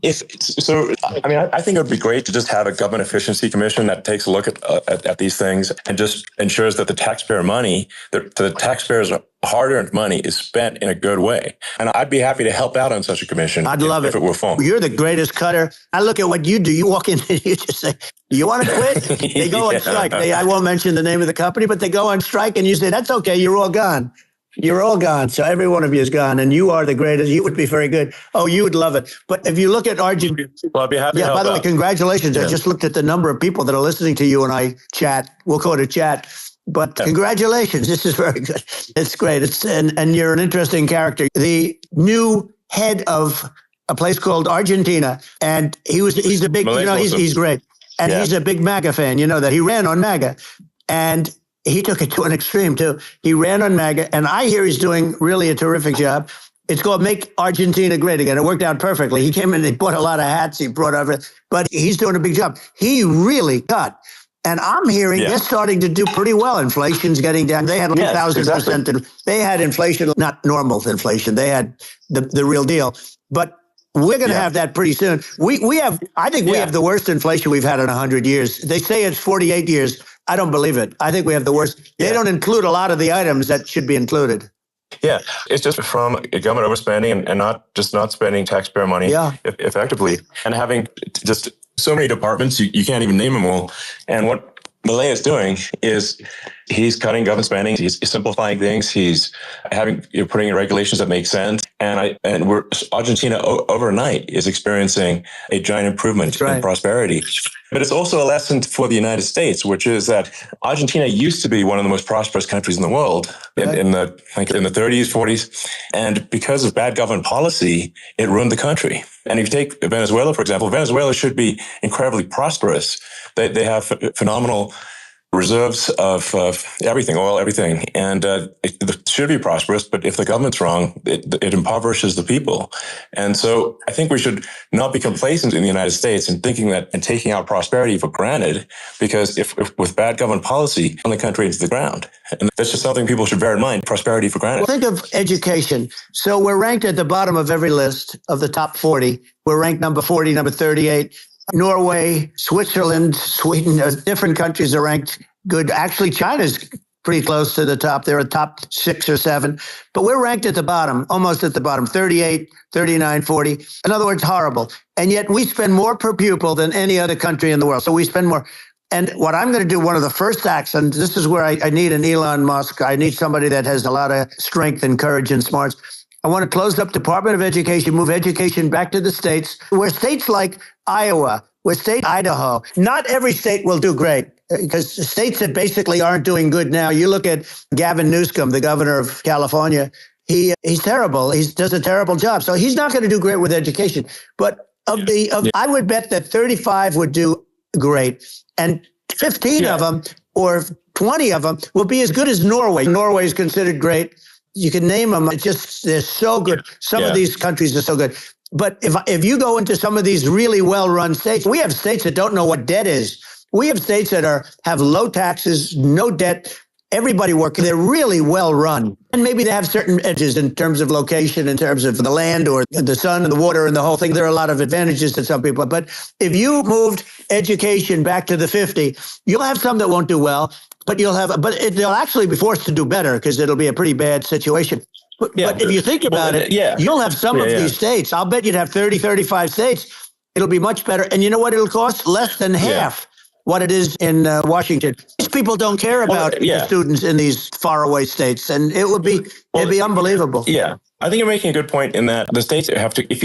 A: I think it would be great to just have a government efficiency commission that takes a look at these things and just ensures that the taxpayer money, the taxpayers' hard-earned money, is spent in a good way. And I'd be happy to help out on such a commission.
B: I'd love it
A: if it were formed.
B: You're the greatest cutter. I look at what you do. You walk in and you just say, "You want to quit?" They go on strike. I won't mention the name of the company, but they go on strike, and you say, "That's okay. You're all gone." You're all gone. So every one of you is gone, and you are the greatest. You would be very good. Oh, you would love it. But if you look at Argentina,
A: well, I'd be happy to help
B: by the way, congratulations.
A: Yeah.
B: I just looked at the number of people that are listening to you and I chat. We'll call it a chat. But congratulations. This is very good. It's great. And you're an interesting character. The new head of a place called Argentina, and he's a big, he's great. And he's a big MAGA fan. You know that. He ran on MAGA. And he took it to an extreme, too. He ran on MAGA, and I hear he's doing really a terrific job. It's called Make Argentina Great Again. It worked out perfectly. He came in, he bought a lot of hats, he brought everything, but he's doing a big job. He really cut. And I'm hearing they're starting to do pretty well. Inflation's getting down. They had 1,000%. They had inflation, not normal inflation. They had the real deal. But we're going to have that pretty soon. I think we have the worst inflation we've had in 100 years. They say it's 48 years. I don't believe it. I think we have the worst. They don't include a lot of the items that should be included.
A: Yeah, it's just from government overspending and not spending taxpayer money effectively, and having just so many departments, you can't even name them all. And what Milei is doing is he's cutting government spending, he's simplifying things, he's putting in regulations that make sense. And Argentina overnight is experiencing a giant improvement in prosperity. But it's also a lesson for the United States, which is that Argentina used to be one of the most prosperous countries in the world in the 30s, 40s. And because of bad government policy, it ruined the country. And if you take Venezuela, for example, Venezuela should be incredibly prosperous. They have phenomenal reserves of everything, oil, everything. And it should be prosperous, but if the government's wrong, it impoverishes the people. And so I think we should not be complacent in the United States in thinking that and taking our prosperity for granted, because if with bad government policy, the country into the ground. And that's just something people should bear in mind, prosperity for granted.
B: Well, think of education. So we're ranked at the bottom of every list of the top 40. We're ranked number 40, number 38. Norway, Switzerland, Sweden, different countries are ranked good. Actually, China's pretty close to the top. They're a top 6 or 7. But we're ranked at the bottom, almost at the bottom, 38, 39, 40. In other words, horrible. And yet we spend more per pupil than any other country in the world. So we spend more. And what I'm going to do, one of the first acts, and this is where I need an Elon Musk. I need somebody that has a lot of strength and courage and smarts. I want to close up Department of Education, move education back to the states, where states like Iowa, where state Idaho, not every state will do great, because the states that basically aren't doing good now, you look at Gavin Newsom, the governor of California, he's terrible. He does a terrible job. So he's not going to do great with education. But I would bet that 35 would do great. And 15 of them or 20 of them will be as good as Norway. Norway is considered great. You can name them. It's just, they're so good. Some of these countries are so good. But if you go into some of these really well-run states, we have states that don't know what debt is. We have states that have low taxes, no debt, everybody working. They're really well-run. And maybe they have certain edges in terms of location, in terms of the land or the sun and the water and the whole thing. There are a lot of advantages to some people. But if you moved education back to the 50, you'll have some that won't do well, but they'll actually be forced to do better because it'll be a pretty bad situation. But if you think about it, you'll have some of these states. I'll bet you'd have 30, 35 states. It'll be much better. And you know what it'll cost? Less than half what it is in Washington. These people don't care about the students in these faraway states. And it'd be unbelievable.
C: Yeah. I think you're making a good point in that the states have to, if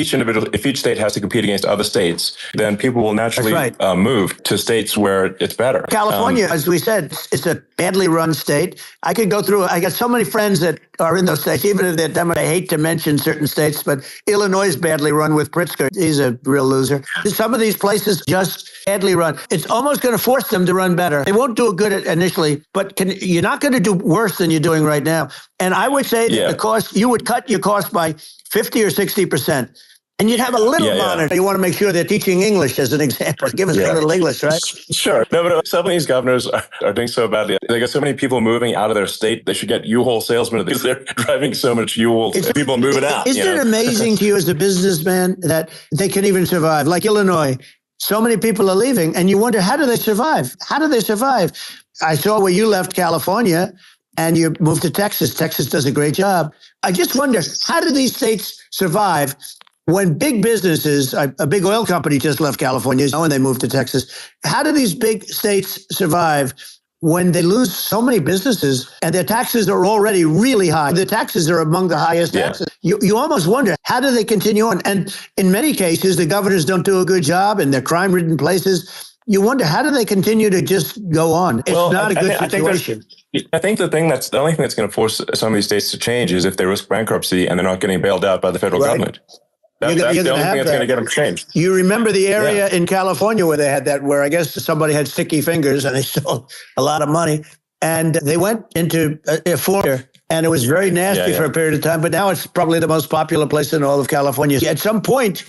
C: each state has to compete against other states, then people will naturally move to states where it's better.
B: California, as we said, it's a badly run state. I could go through, I got so many friends that are in those states, even if they're Democrats. I hate to mention certain states, but Illinois is badly run with Pritzker. He's a real loser. Some of these places just badly run. It's almost going to force them to run better. They won't do it good initially, but you're not going to do worse than you're doing right now. And I would say that the cost, you would cut your cost by 50 or 60%. And you'd have a little monitor. You want to make sure they're teaching English as an example. Give us a little English, right?
C: Sure. No, but some of these governors are doing so badly. They got so many people moving out of their state. They should get U-Haul salesmen because they're driving so much U-Haul. People moving out.
B: Isn't it amazing to you as a businessman that they can even survive? Like Illinois, so many people are leaving, and you wonder, how do they survive? How do they survive? I saw where you left California and you moved to Texas. Texas does a great job. I just wonder, how do these states survive when big businesses, a big oil company just left California and they moved to Texas. How do these big states survive when they lose so many businesses and their taxes are already really high? The taxes are among the highest taxes. You almost wonder, how do they continue on? And in many cases, the governors don't do a good job in their crime-ridden places. You wonder, how do they continue to just go on? It's not a good situation.
C: I think the only thing that's going to force some of these states to change is if they risk bankruptcy and they're not getting bailed out by the federal government. That's the only thing that's going to get them changed.
B: You remember the area in California where they had that, where I guess somebody had sticky fingers and they stole a lot of money. And they went into a foyer and it was very nasty for a period of time. But now it's probably the most popular place in all of California. At some point,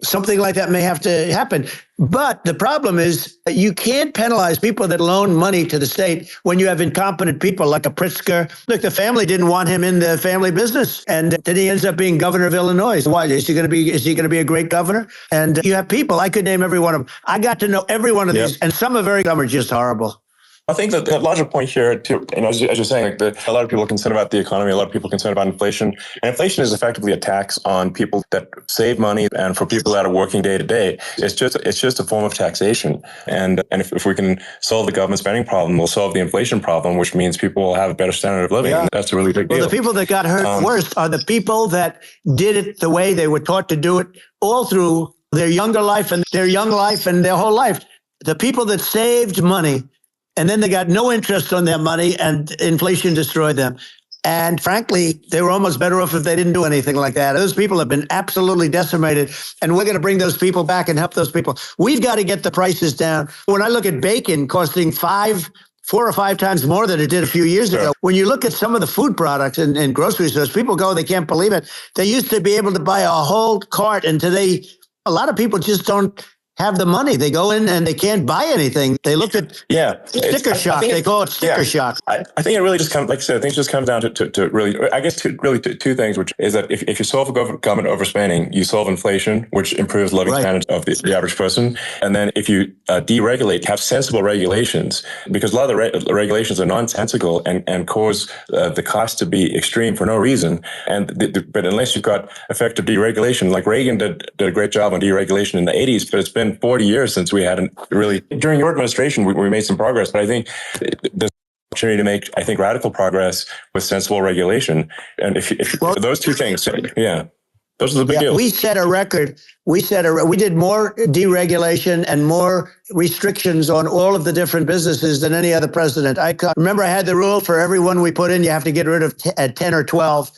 B: something like that may have to happen. But the problem is that you can't penalize people that loan money to the state when you have incompetent people like a Pritzker. Look, the family didn't want him in the family business. And then he ends up being governor of Illinois. Why? Is he going to be a great governor? And you have people, I could name every one of them. I got to know every one of these. And some are just horrible.
C: I think that the larger point here, too, as you're saying, a lot of people are concerned about the economy. A lot of people are concerned about inflation. And inflation is effectively a tax on people that save money, and for people that are working day to day, it's just a form of taxation. And if we can solve the government spending problem, we'll solve the inflation problem, which means people will have a better standard of living. And that's a really big deal.
B: Well, the people that got hurt worst are the people that did it the way they were taught to do it all through their younger life and their young life and their whole life. The people that saved money, and then they got no interest on their money and inflation destroyed them. And frankly, they were almost better off if they didn't do anything like that. Those people have been absolutely decimated. And we're going to bring those people back and help those people. We've got to get the prices down. When I look at bacon costing 4 or 5 times more than it did a few years ago. When you look at some of the food products in grocery stores, people go, they can't believe it. They used to be able to buy a whole cart, and today, a lot of people just don't have the money. They go in and they can't buy anything. They look at sticker shock. They call it sticker shock.
C: I think it really just comes, like I said, I think it just comes down to really, I guess, two things, which is that if you solve government overspending, you solve inflation, which improves living standards of the average person. And then if you deregulate, have sensible regulations, because a lot of the regulations are nonsensical and cause the cost to be extreme for no reason. But unless you've got effective deregulation, like Reagan did a great job on deregulation in the 80s, but it's been 40 years since we hadn't really, during your administration, we made some progress, but I think there's an opportunity to make, radical progress with sensible regulation. And if those two things, those are the big deal.
B: We set a record. We did more deregulation and more restrictions on all of the different businesses than any other president. Remember, I had the rule for everyone we put in, you have to get rid of 10 or 12.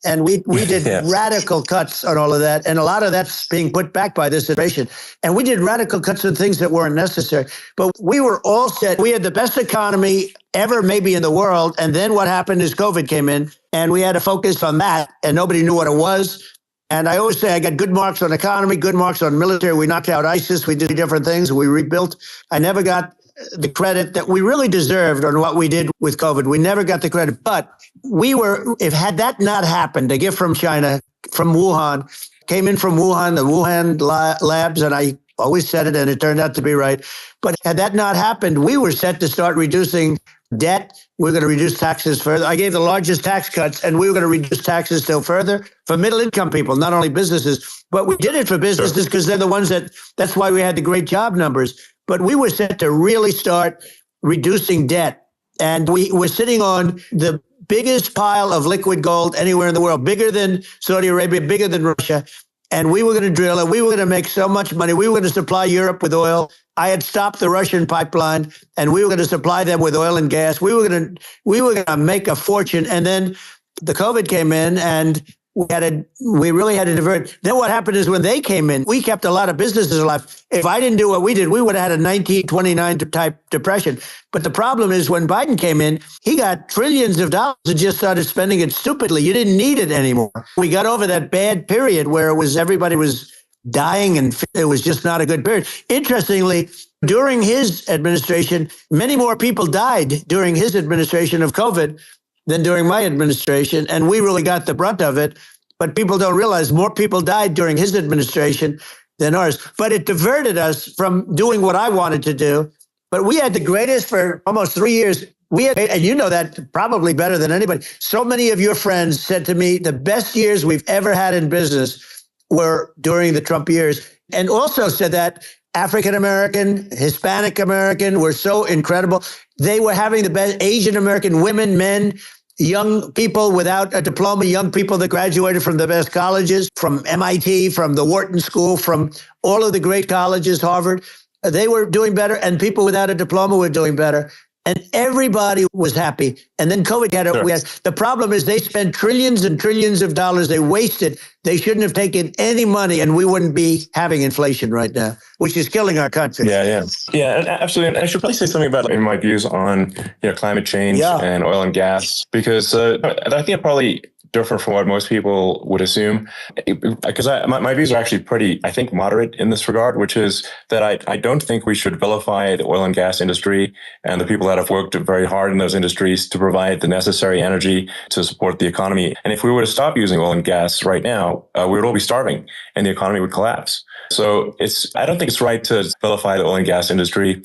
B: And we did radical cuts on all of that. And a lot of that's being put back by this administration. And we did radical cuts on things that weren't necessary. But we were all set. We had the best economy ever, maybe in the world. And then what happened is COVID came in and we had to focus on that. And nobody knew what it was. And I always say I got good marks on economy, good marks on military. We knocked out ISIS. We did different things. We rebuilt. I never got the credit that we really deserved on what we did with COVID. We never got the credit. But had that not happened, a gift from China, from Wuhan, came in from Wuhan, the Wuhan labs, and I always said it, and it turned out to be right. But had that not happened, we were set to start reducing debt. We're going to reduce taxes further. I gave the largest tax cuts, and we were going to reduce taxes still further for middle income people, not only businesses. But we did it for businesses because they're the ones that's why we had the great job numbers. But we were set to really start reducing debt. And we were sitting on the biggest pile of liquid gold anywhere in the world, bigger than Saudi Arabia, bigger than Russia. And we were going to drill it. We were going to make so much money. We were going to supply Europe with oil. I had stopped the Russian pipeline, and we were going to supply them with oil and gas. We were going to make a fortune. And then the COVID came in, and we really had to divert. Then what happened is when they came in, we kept a lot of businesses alive. If I didn't do what we did, we would have had a 1929 type depression. But the problem is when Biden came in, he got trillions of dollars and just started spending it stupidly. You didn't need it anymore. We got over that bad period where everybody was dying and it was just not a good period. Interestingly, during his administration, many more people died during his administration of COVID than during my administration. And we really got the brunt of it. But people don't realize more people died during his administration than ours. But it diverted us from doing what I wanted to do. But we had the greatest for almost 3 years. And you know that probably better than anybody. So many of your friends said to me, the best years we've ever had in business were during the Trump years. And also said that African-American, Hispanic-American were so incredible. They were having the best Asian American women, men, young people without a diploma, young people that graduated from the best colleges, from MIT, from the Wharton School, from all of the great colleges, Harvard. They were doing better, and people without a diploma were doing better. And everybody was happy. And then COVID had it. The problem is they spent trillions and trillions of dollars. They wasted. They shouldn't have taken any money, and we wouldn't be having inflation right now, which is killing our country.
C: Yeah, absolutely. And I should probably say something about my views on climate change and oil and gas, because I think it probably different from what most people would assume, because my views are actually pretty, I think, moderate in this regard, which is that I don't think we should vilify the oil and gas industry and the people that have worked very hard in those industries to provide the necessary energy to support the economy. And if we were to stop using oil and gas right now, we would all be starving and the economy would collapse. So I don't think it's right to vilify the oil and gas industry.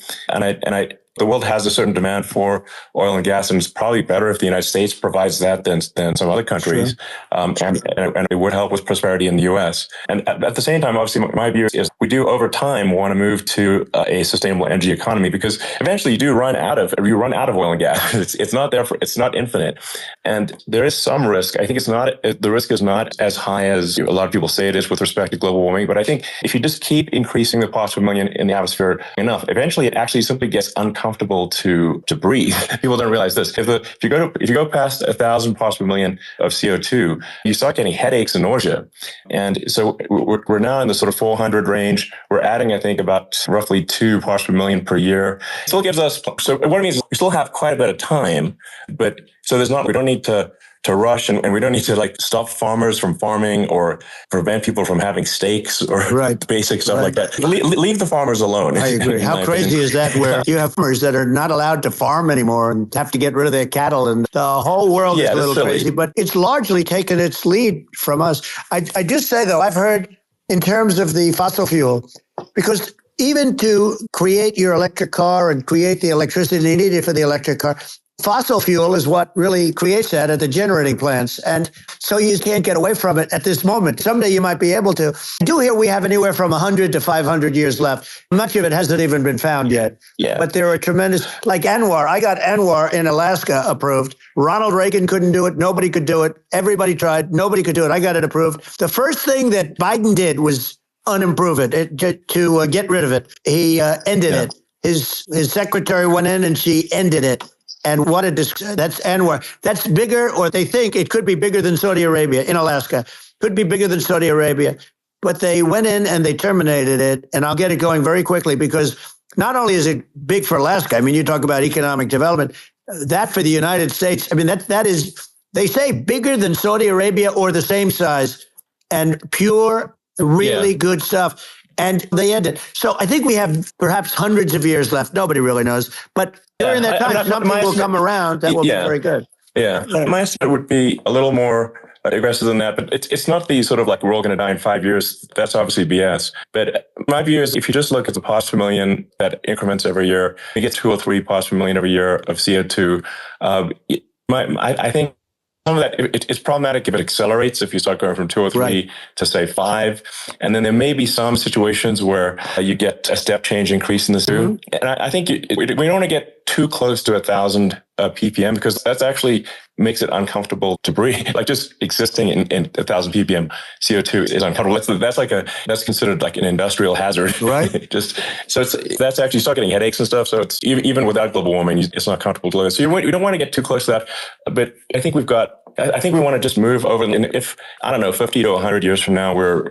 C: The world has a certain demand for oil and gas, and it's probably better if the United States provides that than some other countries. Sure. And it would help with prosperity in the U.S. And at the same time, obviously, my view is we do over time want to move to a sustainable energy economy, because eventually you run out of oil and gas. It's not infinite, and there is some risk. I think the risk is not as high as a lot of people say it is with respect to global warming. But I think if you just keep increasing the parts per million in the atmosphere enough, eventually it actually simply gets uncomfortable to breathe. People don't realize this. If you go past 1,000 parts per million of CO2, you start getting headaches and nausea. And so we're now in the sort of 400 range. We're adding, I think, about roughly 2 parts per million per year. It still gives us. So what it means is we still have quite a bit of time, but so we don't need to rush, and we don't need to stop farmers from farming or prevent people from having steaks or basic stuff like that. Leave the farmers alone.
B: I agree. How crazy is that, where you have farmers that are not allowed to farm anymore and have to get rid of their cattle, and the whole world is a little crazy, but it's largely taken its lead from us. I just say, though, I've heard in terms of the fossil fuel, because even to create your electric car and create the electricity needed for the electric car, fossil fuel is what really creates that at the generating plants. And so you can't get away from it at this moment. Someday you might be able to. I do hear we have anywhere from 100 to 500 years left. Much of it hasn't even been found yet. Yeah. But there are tremendous, like Anwar. I got Anwar in Alaska approved. Ronald Reagan couldn't do it. Nobody could do it. Everybody tried. Nobody could do it. I got it approved. The first thing that Biden did was unimprove it, to get rid of it. He ended it. His secretary went in and she ended it. And what a that's Anwar. That's bigger, or they think it could be bigger than Saudi Arabia in Alaska. Could be bigger than Saudi Arabia. But they went in and they terminated it. And I'll get it going very quickly, because not only is it big for Alaska, I mean, you talk about economic development, that for the United States, I mean, that is, they say bigger than Saudi Arabia or the same size, and pure, really good stuff. And they ended. So I think we have perhaps hundreds of years left. Nobody really knows. But during that time, something will come around that will be very good.
A: Yeah. My estimate would be a little more aggressive than that, but it's not the sort of like we're all going to die in 5 years. That's obviously BS. But my view is, if you just look at the parts per million that increments every year, you get 2 or 3 parts per million every year of CO2. I think some of that, it's problematic if it accelerates, if you start going from 2 or 3 to say 5. And then there may be some situations where you get a step change increase in the CO2. And I think we don't want to get too close to 1,000 ppm, because that's actually makes it uncomfortable to breathe. Like just existing in 1,000 ppm CO2 is uncomfortable. That's considered like an industrial hazard. Right. That's actually, you start getting headaches and stuff. So it's even without global warming, it's not comfortable to live. So you don't want to get too close to that. But I think we want to just move over. And if, I don't know, 50 to 100 years from now, we're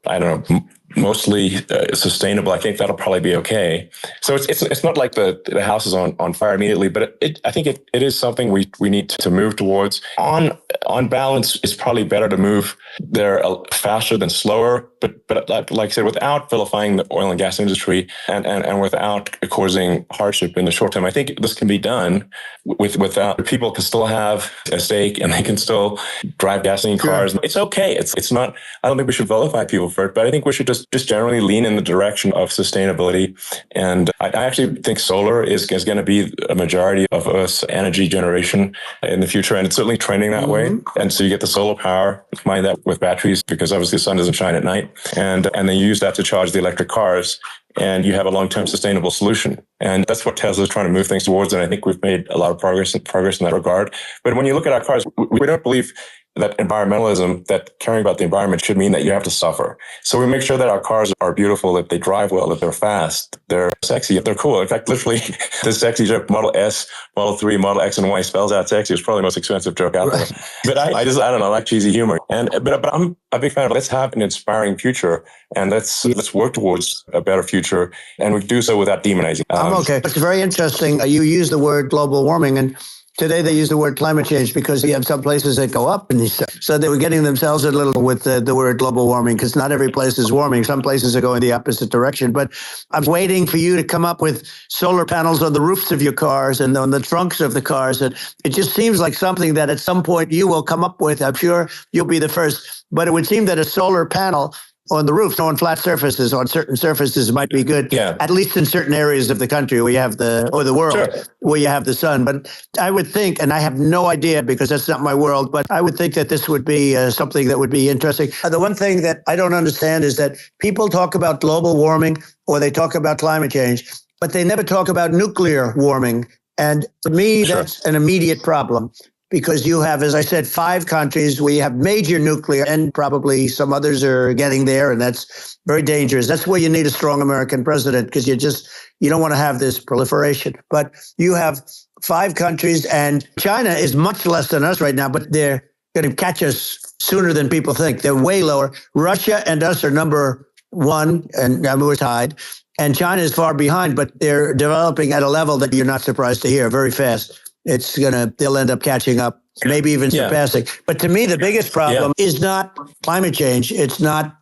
A: I don't know, mostly sustainable, I think that'll probably be okay. So it's not like the house is on fire immediately, but I think it is something we need to move towards. On balance, it's probably better to move there faster than slower, but like I said, without vilifying the oil and gas industry and without causing hardship in the short term. I think this can be done without, people can still have a stake and they can still drive gasoline cars. Sure. It's okay. It's not, I don't think we should vilify people for it, but I think we should just generally lean in the direction of sustainability. And I actually think solar is going to be a majority of Earth's energy generation in the future. And it's certainly trending that way. And so you get the solar power, combine that with batteries, because obviously the sun doesn't shine at night. And then you use that to charge the electric cars, and you have a long-term sustainable solution. And that's what Tesla is trying to move things towards. And I think we've made a lot of progress in that regard. But when you look at our cars, we don't believe that environmentalism, that caring about the environment should mean that you have to suffer. So we make sure that our cars are beautiful, that they drive well, that they're fast, they're sexy, they're cool. In fact, literally, the sexy joke, Model S, Model 3, Model X, and Y spells out sexy. It's probably the most expensive joke out there. But I don't know, I like cheesy humor. But I'm a big fan of, let's have an inspiring future, and let's work towards a better future, and we do so without demonizing.
B: Okay. It's very interesting. You use the word global warming, and today they use the word climate change, because you have some places that go up, and so they were getting themselves a little with the word global warming, because not every place is warming. Some places are going the opposite direction. But I'm waiting for you to come up with solar panels on the roofs of your cars and on the trunks of the cars. And it just seems like something that at some point you will come up with. I'm sure you'll be the first. But it would seem that a solar panel on the roof, on flat surfaces, on certain surfaces might be good, at least in certain areas of the country where you have the world, where you have the sun. But I would think, and I have no idea because that's not my world, but I would think that this would be something that would be interesting. The one thing that I don't understand is that people talk about global warming or they talk about climate change, but they never talk about nuclear warming. And to me, that's an immediate problem. Because you have, as I said, 5 countries where you have major nuclear, and probably some others are getting there, and that's very dangerous. That's where you need a strong American president, because you don't want to have this proliferation. But you have 5 countries, and China is much less than us right now, but they're going to catch us sooner than people think. They're way lower. Russia and us are number 1, and we're tied. And China is far behind, but they're developing at a level that you're not surprised to hear, very fast. They'll end up catching up, maybe even surpassing. But to me, the biggest problem is not climate change. It's not,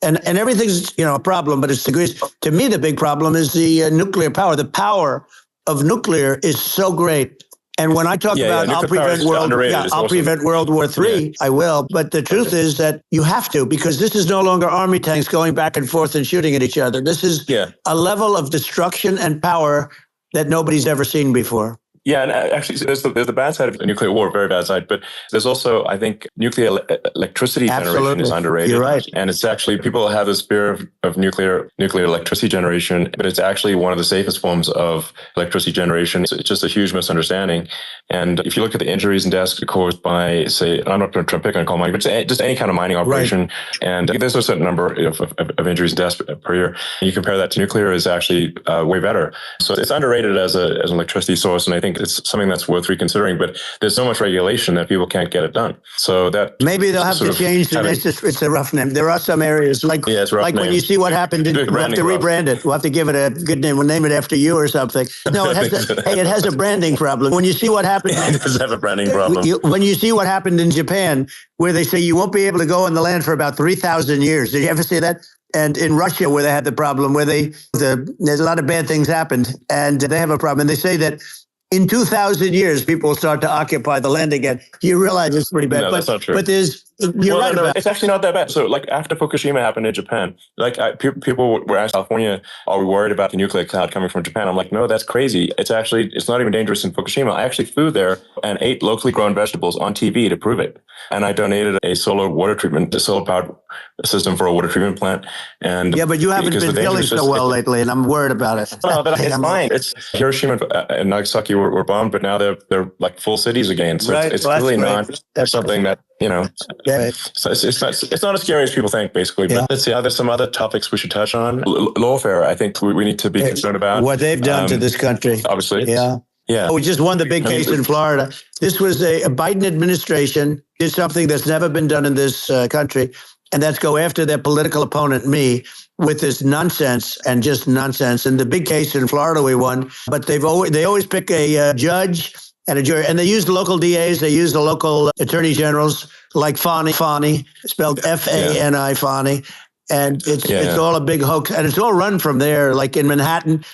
B: and everything's, a problem, but it's degrees. To me, the big problem is the nuclear power. The power of nuclear is so great. And when I talk about I'll prevent World War III, I will. But the truth is that you have to, because this is no longer army tanks going back and forth and shooting at each other. This is a level of destruction and power that nobody's ever seen before.
A: Yeah, and actually, there's the bad side of nuclear war, very bad side. But there's also, I think, nuclear electricity generation is underrated. You're right. And it's actually, people have this fear of nuclear electricity generation, but it's actually one of the safest forms of electricity generation. It's just a huge misunderstanding. And if you look at the injuries and deaths caused by, say, I'm not going to pick on coal mining, but just any kind of mining operation, and there's a certain number of injuries and deaths per year. And you compare that to nuclear, is actually way better. So it's underrated as an electricity source, and I think think it's something that's worth reconsidering. But there's so much regulation that people can't get it done. So that
B: maybe they'll have to change the name. It's a rough name. There are some areas like when you see what happened, we'll have to rebrand it. We'll have to give it a good name. We'll name it after you or something. No, it has a branding problem. When you see what happened,
A: it does have a branding problem.
B: When you see what happened in Japan, where they say you won't be able to go on the land for about 3,000 years. Did you ever see that? And in Russia, where they had the problem, where there's a lot of bad things happened, and they have a problem. And they say that in 2,000 years, people will start to occupy the land again. You realize it's pretty bad.
A: No, that's not true.
B: But you're right about it.
A: It's actually not that bad. So like after Fukushima happened in Japan, people were asked California, are we worried about the nuclear cloud coming from Japan? I'm like, no, that's crazy. It's not even dangerous in Fukushima. I actually flew there and ate locally grown vegetables on TV to prove it. And I donated a solar powered system for a water treatment plant. And
B: yeah, but you haven't been feeling so well lately, and I'm worried about it.
A: No, but it's fine. It's Hiroshima and Nagasaki were bombed, but now they're like full cities again. So it's really not something that, so it's not as scary as people think, basically. But let's see, there's some other topics we should touch on. Lawfare, I think we need to be concerned about.
B: What they've done to this country.
A: Obviously.
B: Yeah. We just won the big case in Florida. This was a Biden administration did something that's never been done in this country, and that's go after their political opponent, me, with this nonsense and just nonsense. And the big case in Florida we won, but they always pick a judge and a jury, and they use the local DAs, they use the local attorney generals, like Fani, spelled Fani, Fani, and it's all a big hoax, and it's all run from there. Like in Manhattan,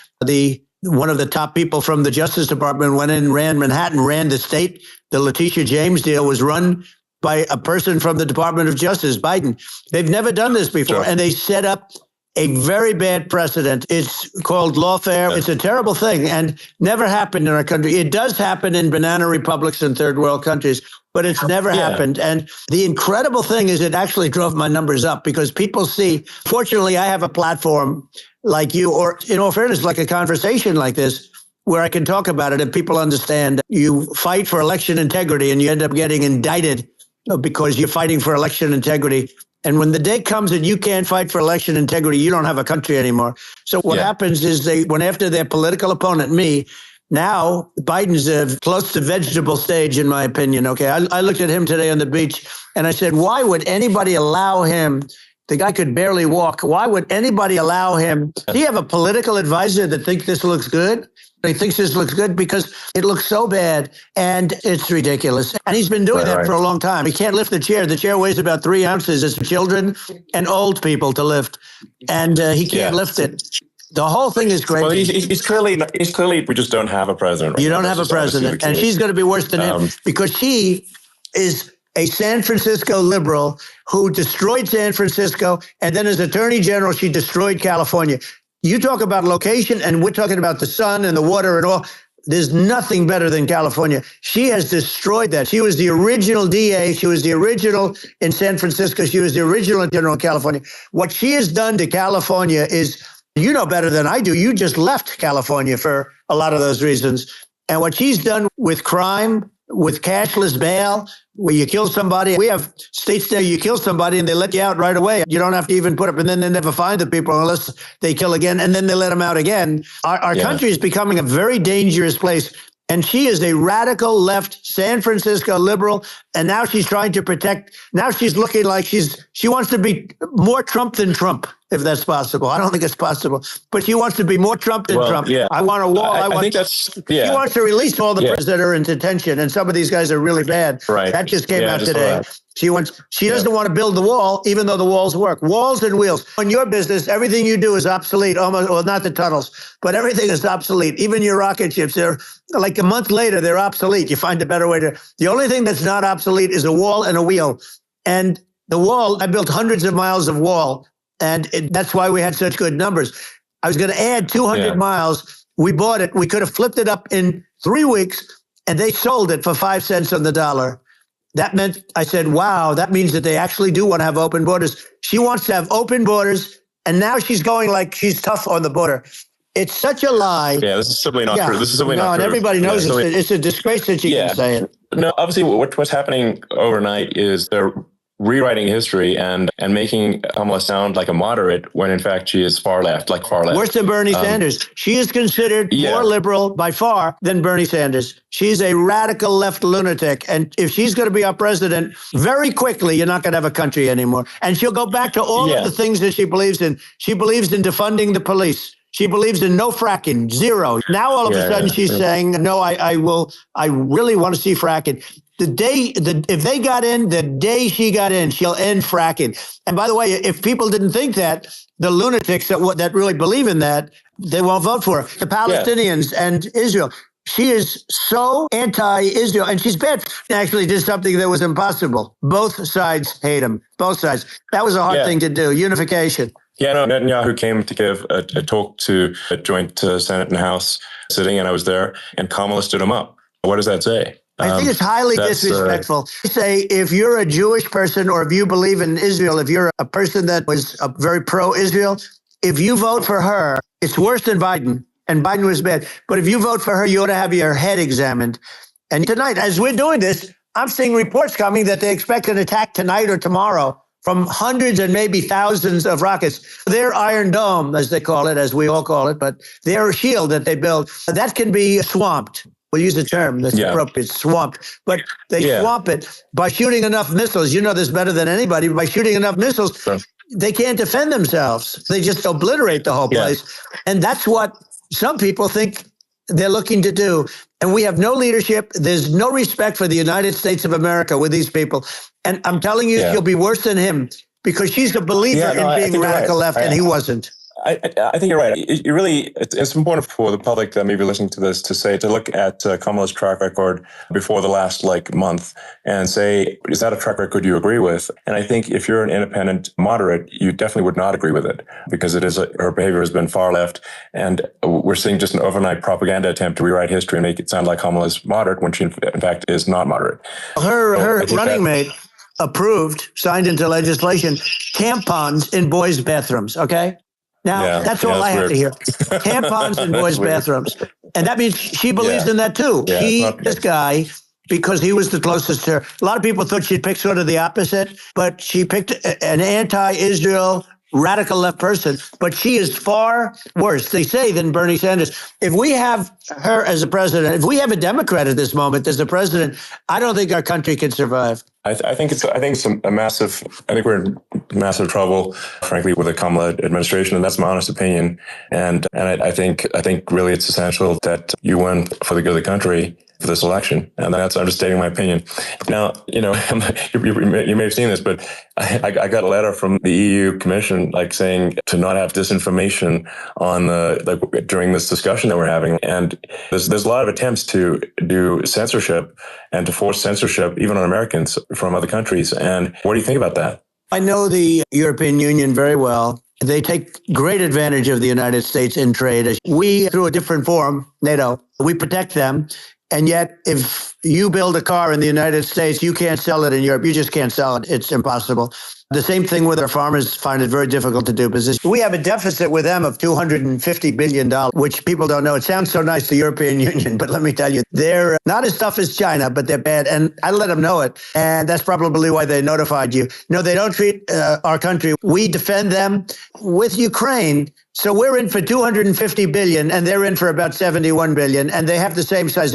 B: one of the top people from the Justice Department went in and ran Manhattan, ran the state. The Letitia James deal was run by a person from the Department of Justice, Biden. They've never done this before, and they set up a very bad precedent. It's called lawfare. It's a terrible thing and never happened in our country. It does happen in banana republics and third world countries, but it's never happened. And the incredible thing is it actually drove my numbers up because people see, fortunately, I have a platform like you, or in all fairness, like a conversation like this, where I can talk about it and people understand. You fight for election integrity and you end up getting indicted because you're fighting for election integrity. And when the day comes that you can't fight for election integrity, you don't have a country anymore. So what happens is they went after their political opponent, me. Now, Biden's close to vegetable stage, in my opinion. Okay, I looked at him today on the beach and I said, why would anybody allow him? The guy could barely walk. Why would anybody allow him? Do you have a political advisor that thinks this looks good? He thinks this looks good because it looks so bad and it's ridiculous. And he's been doing that for a long time. He can't lift the chair. The chair weighs about 3 ounces. It's for children and old people to lift. And he can't lift it. The whole thing is crazy.
A: Well, he's clearly, we just don't have a president.
B: You don't have a president. And she's going to be worse than him because she is a San Francisco liberal who destroyed San Francisco. And then as Attorney General, she destroyed California. You talk about location, and we're talking about the sun and the water and all. There's nothing better than California. She has destroyed that. She was the original DA. She was the original in San Francisco. She was the original general in California. What she has done to California is, you know better than I do. You just left California for a lot of those reasons. And what she's done with crime, with cashless bail, where you kill somebody. We have states there you kill somebody and they let you out right away. You don't have to even put up, and then they never find the people unless they kill again, and then they let them out again. Our country is becoming a very dangerous place. And she is a radical left San Francisco liberal. And now she's trying to protect. Now she's looking like she wants to be more Trump than Trump, if that's possible. I don't think it's possible, but she wants to be more Trump than Trump. Yeah. I want a wall. I think that's, She wants to release all the presidents that are in detention. And some of these guys are really bad.
A: Right.
B: That just came out today. She doesn't want to build the wall, even though the walls work. Walls and wheels. In your business, everything you do is obsolete, almost, well, not the tunnels, but everything is obsolete. Even your rocket ships, they're like a month later, they're obsolete. You find a better way to. The only thing that's not obsolete is a wall and a wheel. And the wall, I built hundreds of miles of wall, and that's why we had such good numbers. I was going to add 200 miles. We bought it. We could have flipped it up in 3 weeks, and they sold it for 5 cents on the dollar. That meant, I said, wow, that means that they actually do want to have open borders. She wants to have open borders, and now she's going like she's tough on the border. It's such a lie.
A: Yeah, this is simply not true. This is simply not true.
B: No, and everybody knows it's a disgrace that she can say it.
A: No, obviously what's happening overnight is they're rewriting history and making Kamala sound like a moderate when in fact she is far left, like far left.
B: Worse than Bernie Sanders. She is considered more liberal by far than Bernie Sanders. She's a radical left lunatic. And if she's going to be our president, very quickly, you're not going to have a country anymore. And she'll go back to all of the things that she believes in. She believes in defunding the police. She believes in no fracking, zero. Now, all of a sudden, she's saying, no, I really want to see fracking. If they got in, the day she got in, she'll end fracking. And by the way, if people didn't think that, the lunatics that really believe in that, they won't vote for her. The Palestinians and Israel. She is so anti-Israel, and she's bad. Actually did something that was impossible. Both sides hate him. Both sides. That was a hard thing to do. Unification.
A: Yeah, no, Netanyahu came to give a talk to a joint Senate and House sitting, and I was there, and Kamala stood him up. What does that say?
B: I think it's highly disrespectful. Say, if you're a Jewish person or if you believe in Israel, if you're a person that was very pro-Israel, if you vote for her, it's worse than Biden, and Biden was bad. But if you vote for her, you ought to have your head examined. And tonight, as we're doing this, I'm seeing reports coming that they expect an attack tonight or tomorrow from hundreds and maybe thousands of rockets. Their Iron Dome, as they call it, as we all call it, but their shield that they build, that can be swamped. We'll use the term that's appropriate, swamped. But they swamp it by shooting enough missiles. You know this better than anybody. By shooting enough missiles, they can't defend themselves. They just obliterate the whole place. And that's what some people think they're looking to do. And we have no leadership. There's no respect for the United States of America with these people. And I'm telling you, she'll be worse than him because she's a believer in being radical left, and he wasn't.
A: I think you're right. It's important for the public that may be listening to this to look at Kamala's track record before the last month and say, is that a track record you agree with? And I think if you're an independent moderate, you definitely would not agree with it because her behavior has been far left. And we're seeing just an overnight propaganda attempt to rewrite history and make it sound like Kamala's moderate when she in fact is not moderate.
B: Her running mate approved, signed into legislation, tampons in boys' bathrooms, okay? Now, that's all I have to hear. Tampons in boys' bathrooms. And that means she believes in that too. This guy, because he was the closest to her. A lot of people thought she'd pick sort of the opposite, but she picked an anti-Israel radical left person. But she is far worse, they say, than Bernie Sanders. If we have her as a president, if we have a Democrat at this moment as the president, I don't think our country can survive.
A: I think it's a massive. I think we're in massive trouble, frankly, with the Kamala administration, and that's my honest opinion. And I think really it's essential that you win for the good of the country for this election, and that's understating my opinion. Now, you may have seen this, but I got a letter from the EU Commission saying to not have disinformation on during this discussion that we're having, and there's a lot of attempts to do censorship and to force censorship even on Americans from other countries. And what do you think about that?
B: I know the European Union very well. They take great advantage of the United States in trade. We, through a different forum, NATO, we protect them. And yet, if you build a car in the United States, you can't sell it in Europe. You just can't sell it. It's impossible. The same thing with our farmers find it very difficult to do business. We have a deficit with them of $250 billion, which people don't know. It sounds so nice, the European Union, but let me tell you, they're not as tough as China, but they're bad. And I let them know it. And that's probably why they notified you. No, they don't treat our country. We defend them with Ukraine. So we're in for $250 billion, and they're in for about $71 billion, and they have the same size.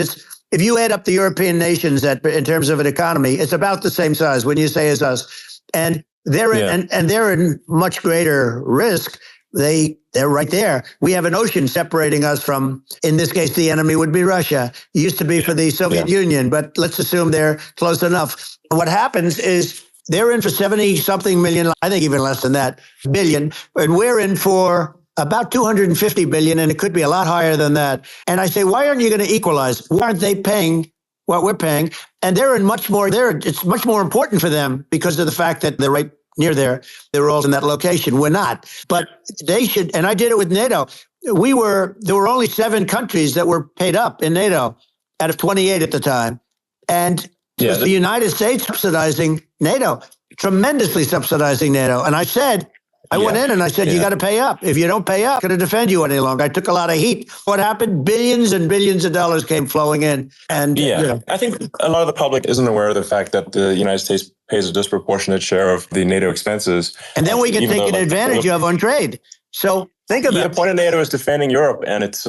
B: If you add up the European nations in terms of an economy, it's about the same size when you say as us. And they're in, and they're in much greater risk. They're right there. We have an ocean separating us from, in this case, the enemy would be Russia. It used to be for the Soviet Union, but let's assume they're close enough. What happens is they're in for 70-something million, I think even less than that, billion, and we're in for about 250 billion, and it could be a lot higher than that. And I say, why aren't you going to equalize? Why aren't they paying what we're paying? And they're in much more there. It's much more important for them because of the fact that they're right near there. They're all in that location. We're not. But they should, and I did it with NATO. There were only 7 countries that were paid up in NATO out of 28 at the time. And it was the United States subsidizing NATO, tremendously subsidizing NATO. And I said, I went in and I said, you got to pay up. If you don't pay up, I'm going to defend you any longer. I took a lot of heat. What happened? Billions and billions of dollars came flowing in. And
C: I think a lot of the public isn't aware of the fact that the United States pays a disproportionate share of the NATO expenses.
B: And then we get taken advantage of on trade. So think about it.
C: The point of NATO is defending Europe. And it's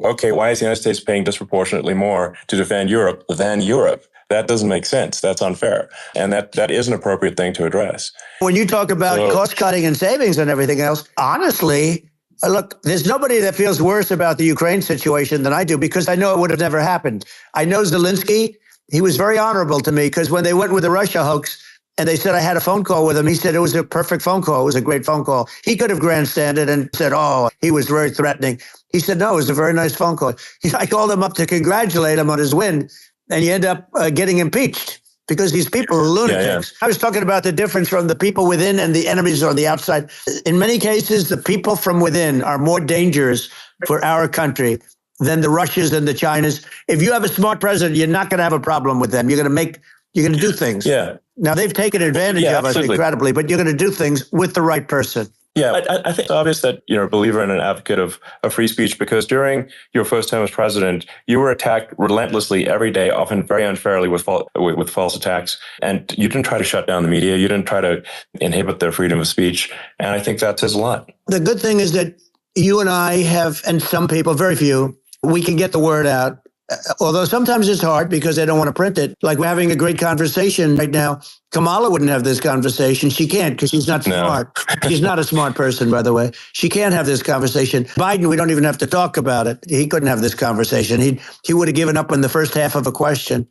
C: okay, why is the United States paying disproportionately more to defend Europe than Europe? That doesn't make sense. That's unfair. And that is an appropriate thing to address.
B: When you talk about cost cutting and savings and everything else, honestly, look, there's nobody that feels worse about the Ukraine situation than I do, because I know it would have never happened. I know Zelensky. He was very honorable to me, because when they went with the Russia hoax and they said I had a phone call with him, he said it was a perfect phone call. It was a great phone call. He could have grandstanded and said, oh, he was very threatening. He said, no, it was a very nice phone call. I called him up to congratulate him on his win. And you end up getting impeached because these people are lunatics. I was talking about the difference from the people within and the enemies on the outside. In many cases, the people from within are more dangerous for our country than the Russians and the Chinas. If you have a smart president, you're not going to have a problem with them. You're going to do things.
C: Yeah.
B: Now, they've taken advantage of us incredibly, but you're going to do things with the right person.
C: Yeah, I think it's obvious that you're a believer and an advocate of free speech, because during your first term as president, you were attacked relentlessly every day, often very unfairly with false attacks. And you didn't try to shut down the media. You didn't try to inhibit their freedom of speech. And I think that says a lot.
B: The good thing is that you and I have, and some people, very few, we can get the word out. Although sometimes it's hard because they don't want to print it. Like we're having a great conversation right now. Kamala wouldn't have this conversation. She can't because she's not smart. She's not a smart person, by the way. She can't have this conversation. Biden, we don't even have to talk about it. He couldn't have this conversation. He would have given up on the first half of a question.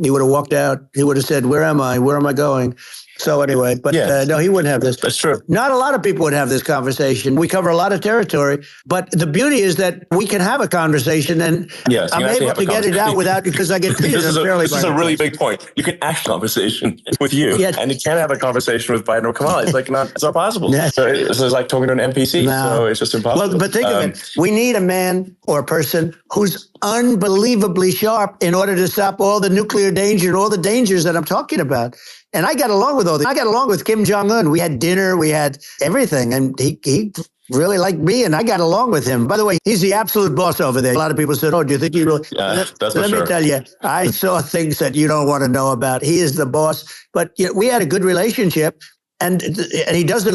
B: He would have walked out. He would have said, where am I? Where am I going? So anyway, but no, he wouldn't have this.
C: That's true.
B: Not a lot of people would have this conversation. We cover a lot of territory, but the beauty is that we can have a conversation, and I'm able to get it out without, because I get treated unfairly.
C: This is a really big point. You can act conversation with you, and you can't have a conversation with Biden or Kamala. It's like it's not possible. So it's like talking to an NPC. No. So it's just impossible.
B: Well, but think of it. We need a man or a person who's unbelievably sharp in order to stop all the nuclear danger and all the dangers that I'm talking about. And I got along with all this. I got along with Kim Jong-un. We had dinner. We had everything. And he really liked me, and I got along with him. By the way, he's the absolute boss over there. A lot of people said, oh, do you think you really? Let me tell you, I saw things that you don't want to know about. He is the boss. But we had a good relationship. And he doesn't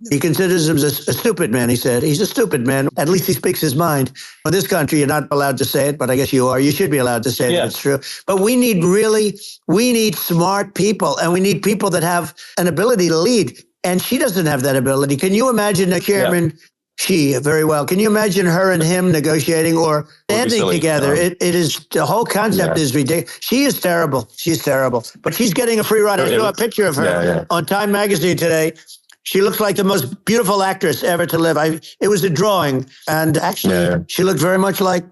B: he considers him a stupid man, he said. He's a stupid man. At least he speaks his mind. In this country, you're not allowed to say it, but I guess you are. You should be allowed to say it if it's true. But we need smart people, and we need people that have an ability to lead. And she doesn't have that ability. Can you imagine a chairman? She, very well. Can you imagine her and him negotiating or standing together? It is, the whole concept is ridiculous. She is terrible. She's terrible. But she's getting a free ride. I saw a picture of her on Time Magazine today. She looks like the most beautiful actress ever to live. It was a drawing. And actually, she looked very much like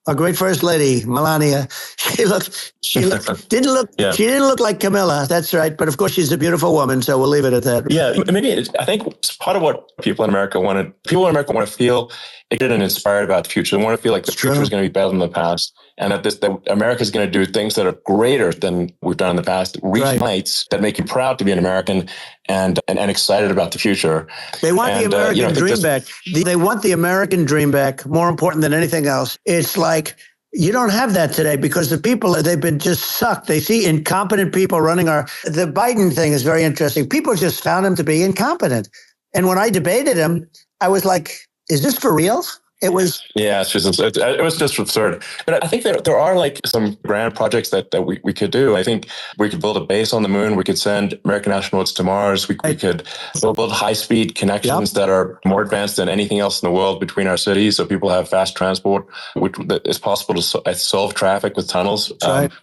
B: a great first lady, Melania. She didn't look like Camilla. That's right. But of course, she's a beautiful woman. So we'll leave it at that.
C: Yeah. Maybe I think it's part of what people in America want to feel excited and inspired about the future. They want to feel like the future is going to be better than the past. And that America is going to do things that are greater than we've done in the past, reach heights that make you proud to be an American and excited about the future.
B: They want the American dream back. They want the American dream back, more important than anything else. It's like, you don't have that today because the people, they've been just sucked. They see incompetent people running the Biden thing is very interesting. People just found him to be incompetent. And when I debated him, I was like, is this for real? It was. Yeah,
C: it was just absurd. But I think there are like some grand projects that we could do. I think we could build a base on the moon. We could send American astronauts to Mars. We could build high-speed connections that are more advanced than anything else in the world between our cities, so people have fast transport. It's possible to solve traffic with tunnels.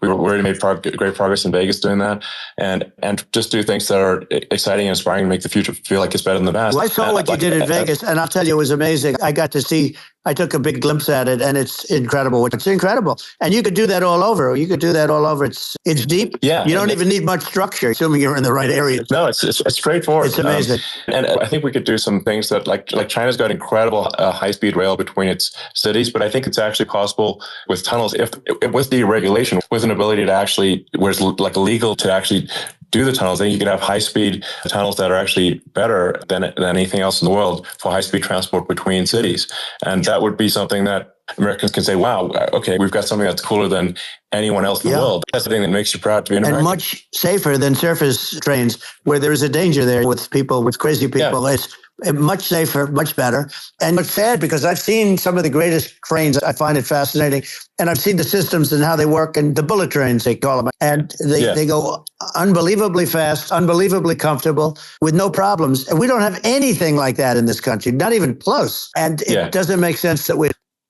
C: We already made great progress in Vegas doing that, and just do things that are exciting and inspiring and make the future feel like it's better than the past.
B: Well, I saw what you did in Vegas, and I'll tell you, it was amazing. I got to see. I took a big glimpse at it, and it's incredible. It's incredible. And you could do that all over. It's deep. Yeah. You don't even need much structure, assuming you're in the right area.
C: No, it's straightforward.
B: It's amazing.
C: And I think we could do some things that like China's got incredible high-speed rail between its cities, but I think it's actually possible with tunnels, if with deregulation, with an ability to actually, where it's like illegal to actually
A: do the tunnels, then you could have high-speed tunnels that are actually better than anything else in the world for high-speed transport between cities. And that would be something that Americans can say, wow, okay, we've got something that's cooler than anyone else in the world. That's the thing that makes you proud to be an American.
B: And much safer than surface trains, where there is a danger there with people, with crazy people. Yeah. It's much safer, much better. And it's sad because I've seen some of the greatest trains. I find it fascinating. And I've seen the systems and how they work, and the bullet trains, they call them. And they go unbelievably fast, unbelievably comfortable, with no problems. And we don't have anything like that in this country, not even close. And it doesn't make sense that we...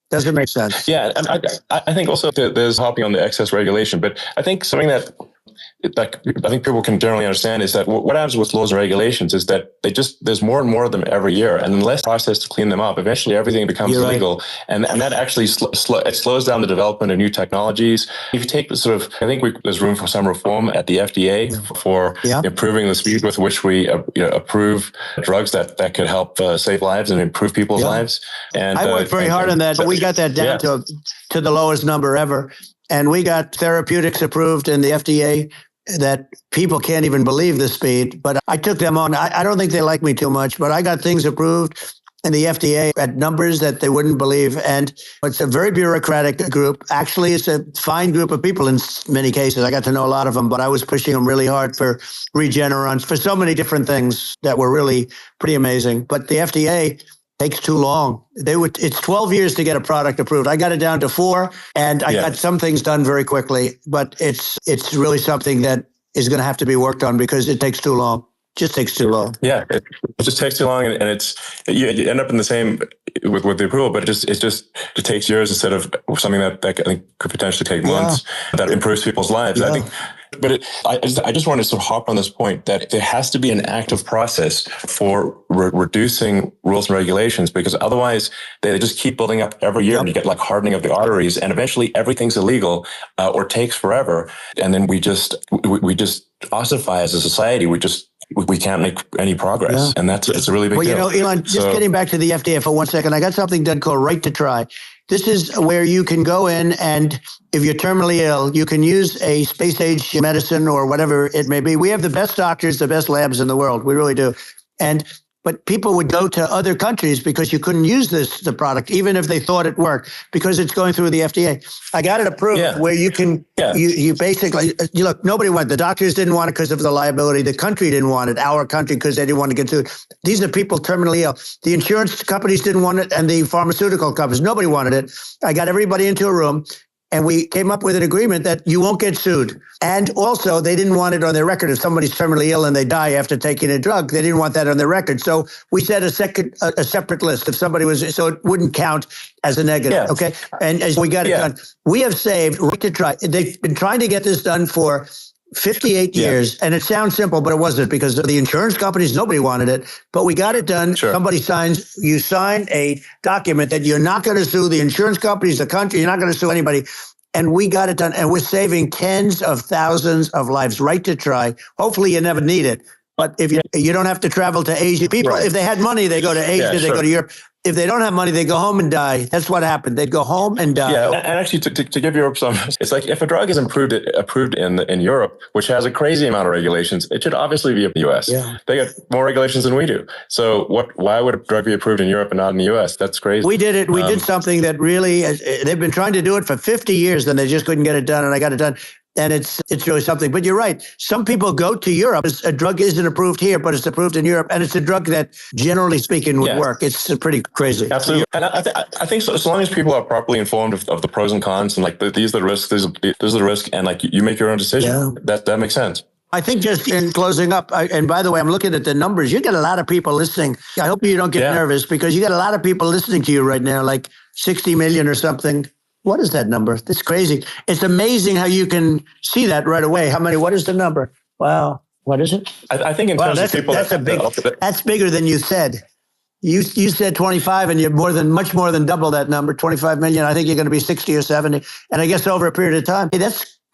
B: Doesn't make sense.
A: Yeah, and I think also there's hopping on the excess regulation, but I think something that I think people can generally understand is that what happens with laws and regulations is that there's more and more of them every year, and unless process to clean them up, eventually everything becomes illegal, right. and that actually it slows down the development of new technologies. If you take the sort of, I think there's room for some reform at the FDA for improving the speed with which we approve drugs that could help save lives and improve people's lives. And
B: I worked very hard on that, but we got that down to the lowest number ever. And we got therapeutics approved in the FDA that people can't even believe the speed. But I took them on. I don't think they like me too much, but I got things approved in the FDA at numbers that they wouldn't believe. And it's a very bureaucratic group. Actually, it's a fine group of people in many cases. I got to know a lot of them, but I was pushing them really hard for Regeneron, for so many different things that were really pretty amazing. But the FDA takes too long. It's 12 years to get a product approved. I got it down to 4, and I got some things done very quickly, but it's really something that is going to have to be worked on because it takes too long. Just takes too long.
A: Yeah, it just takes too long, and you end up in the same with the approval, but it takes years instead of something that I think could potentially take months. That improves people's lives. I think. But I just want to sort of hop on this point that there has to be an active process for reducing rules and regulations, because otherwise they just keep building up every year, and you get like hardening of the arteries, and eventually everything's illegal or takes forever, and then we just ossify as a society. We can't make any progress, and it's a really big deal.
B: Well, Elon, just getting back to the FDA for 1 second, I got something done called Right to Try. This is where you can go in, and if you're terminally ill, you can use a space-age medicine or whatever it may be. We have the best doctors, the best labs in the world. We really do. But people would go to other countries because you couldn't use the product, even if they thought it worked, because it's going through the FDA. I got it approved where you can, you basically, look, nobody wanted, the doctors didn't want it because of the liability. The country didn't want it, our country, because they didn't want to get sued. These are people terminally ill. The insurance companies didn't want it, and the pharmaceutical companies, nobody wanted it. I got everybody into a room, and we came up with an agreement that you won't get sued. And also, they didn't want it on their record. If somebody's terminally ill and they die after taking a drug, they didn't want that on their record. So we set a separate list. If somebody was, so it wouldn't count as a negative. Okay. And as we got it done, we have saved Right to Try. They've been trying to get this done for 58 years. And it sounds simple, but it wasn't, because the insurance companies, nobody wanted it, but we got it done. Somebody you sign a document that you're not going to sue the insurance companies, the country, you're not going to sue anybody. And we got it done. And we're saving tens of thousands of lives. Right to Try. Hopefully you never need it. But if you don't have to travel to Asia. People, if they had money, they go to Asia, they go to Europe. If they don't have money, they go home and die. That's what happened. They'd go home and die.
A: Yeah, and actually, to give Europe some, it's like if a drug is approved in Europe, which has a crazy amount of regulations, it should obviously be in the U.S. Yeah. They got more regulations than we do. So why would a drug be approved in Europe and not in the U.S.? That's crazy.
B: We did it. We did something that really, they've been trying to do it for 50 years, and they just couldn't get it done, and I got it done. And it's really something. But you're right. Some people go to Europe. A drug isn't approved here, but it's approved in Europe. And it's a drug that, generally speaking, would work. It's pretty crazy.
A: Absolutely. And I think so long as people are properly informed of the pros and cons, and like these are the risks, these are the risks, and like you make your own decision, that makes sense.
B: I think just in closing up, and by the way, I'm looking at the numbers. You get a lot of people listening. I hope you don't get nervous, because you got a lot of people listening to you right now, like 60 million or something. What is that number? It's crazy. It's amazing how you can see that right away. What is the number? Wow. What is it?
A: I think in terms of people,
B: that's bigger than you said. You said 25, and you're much more than double that number, 25 million. I think you're going to be 60 or 70. And I guess over a period of time,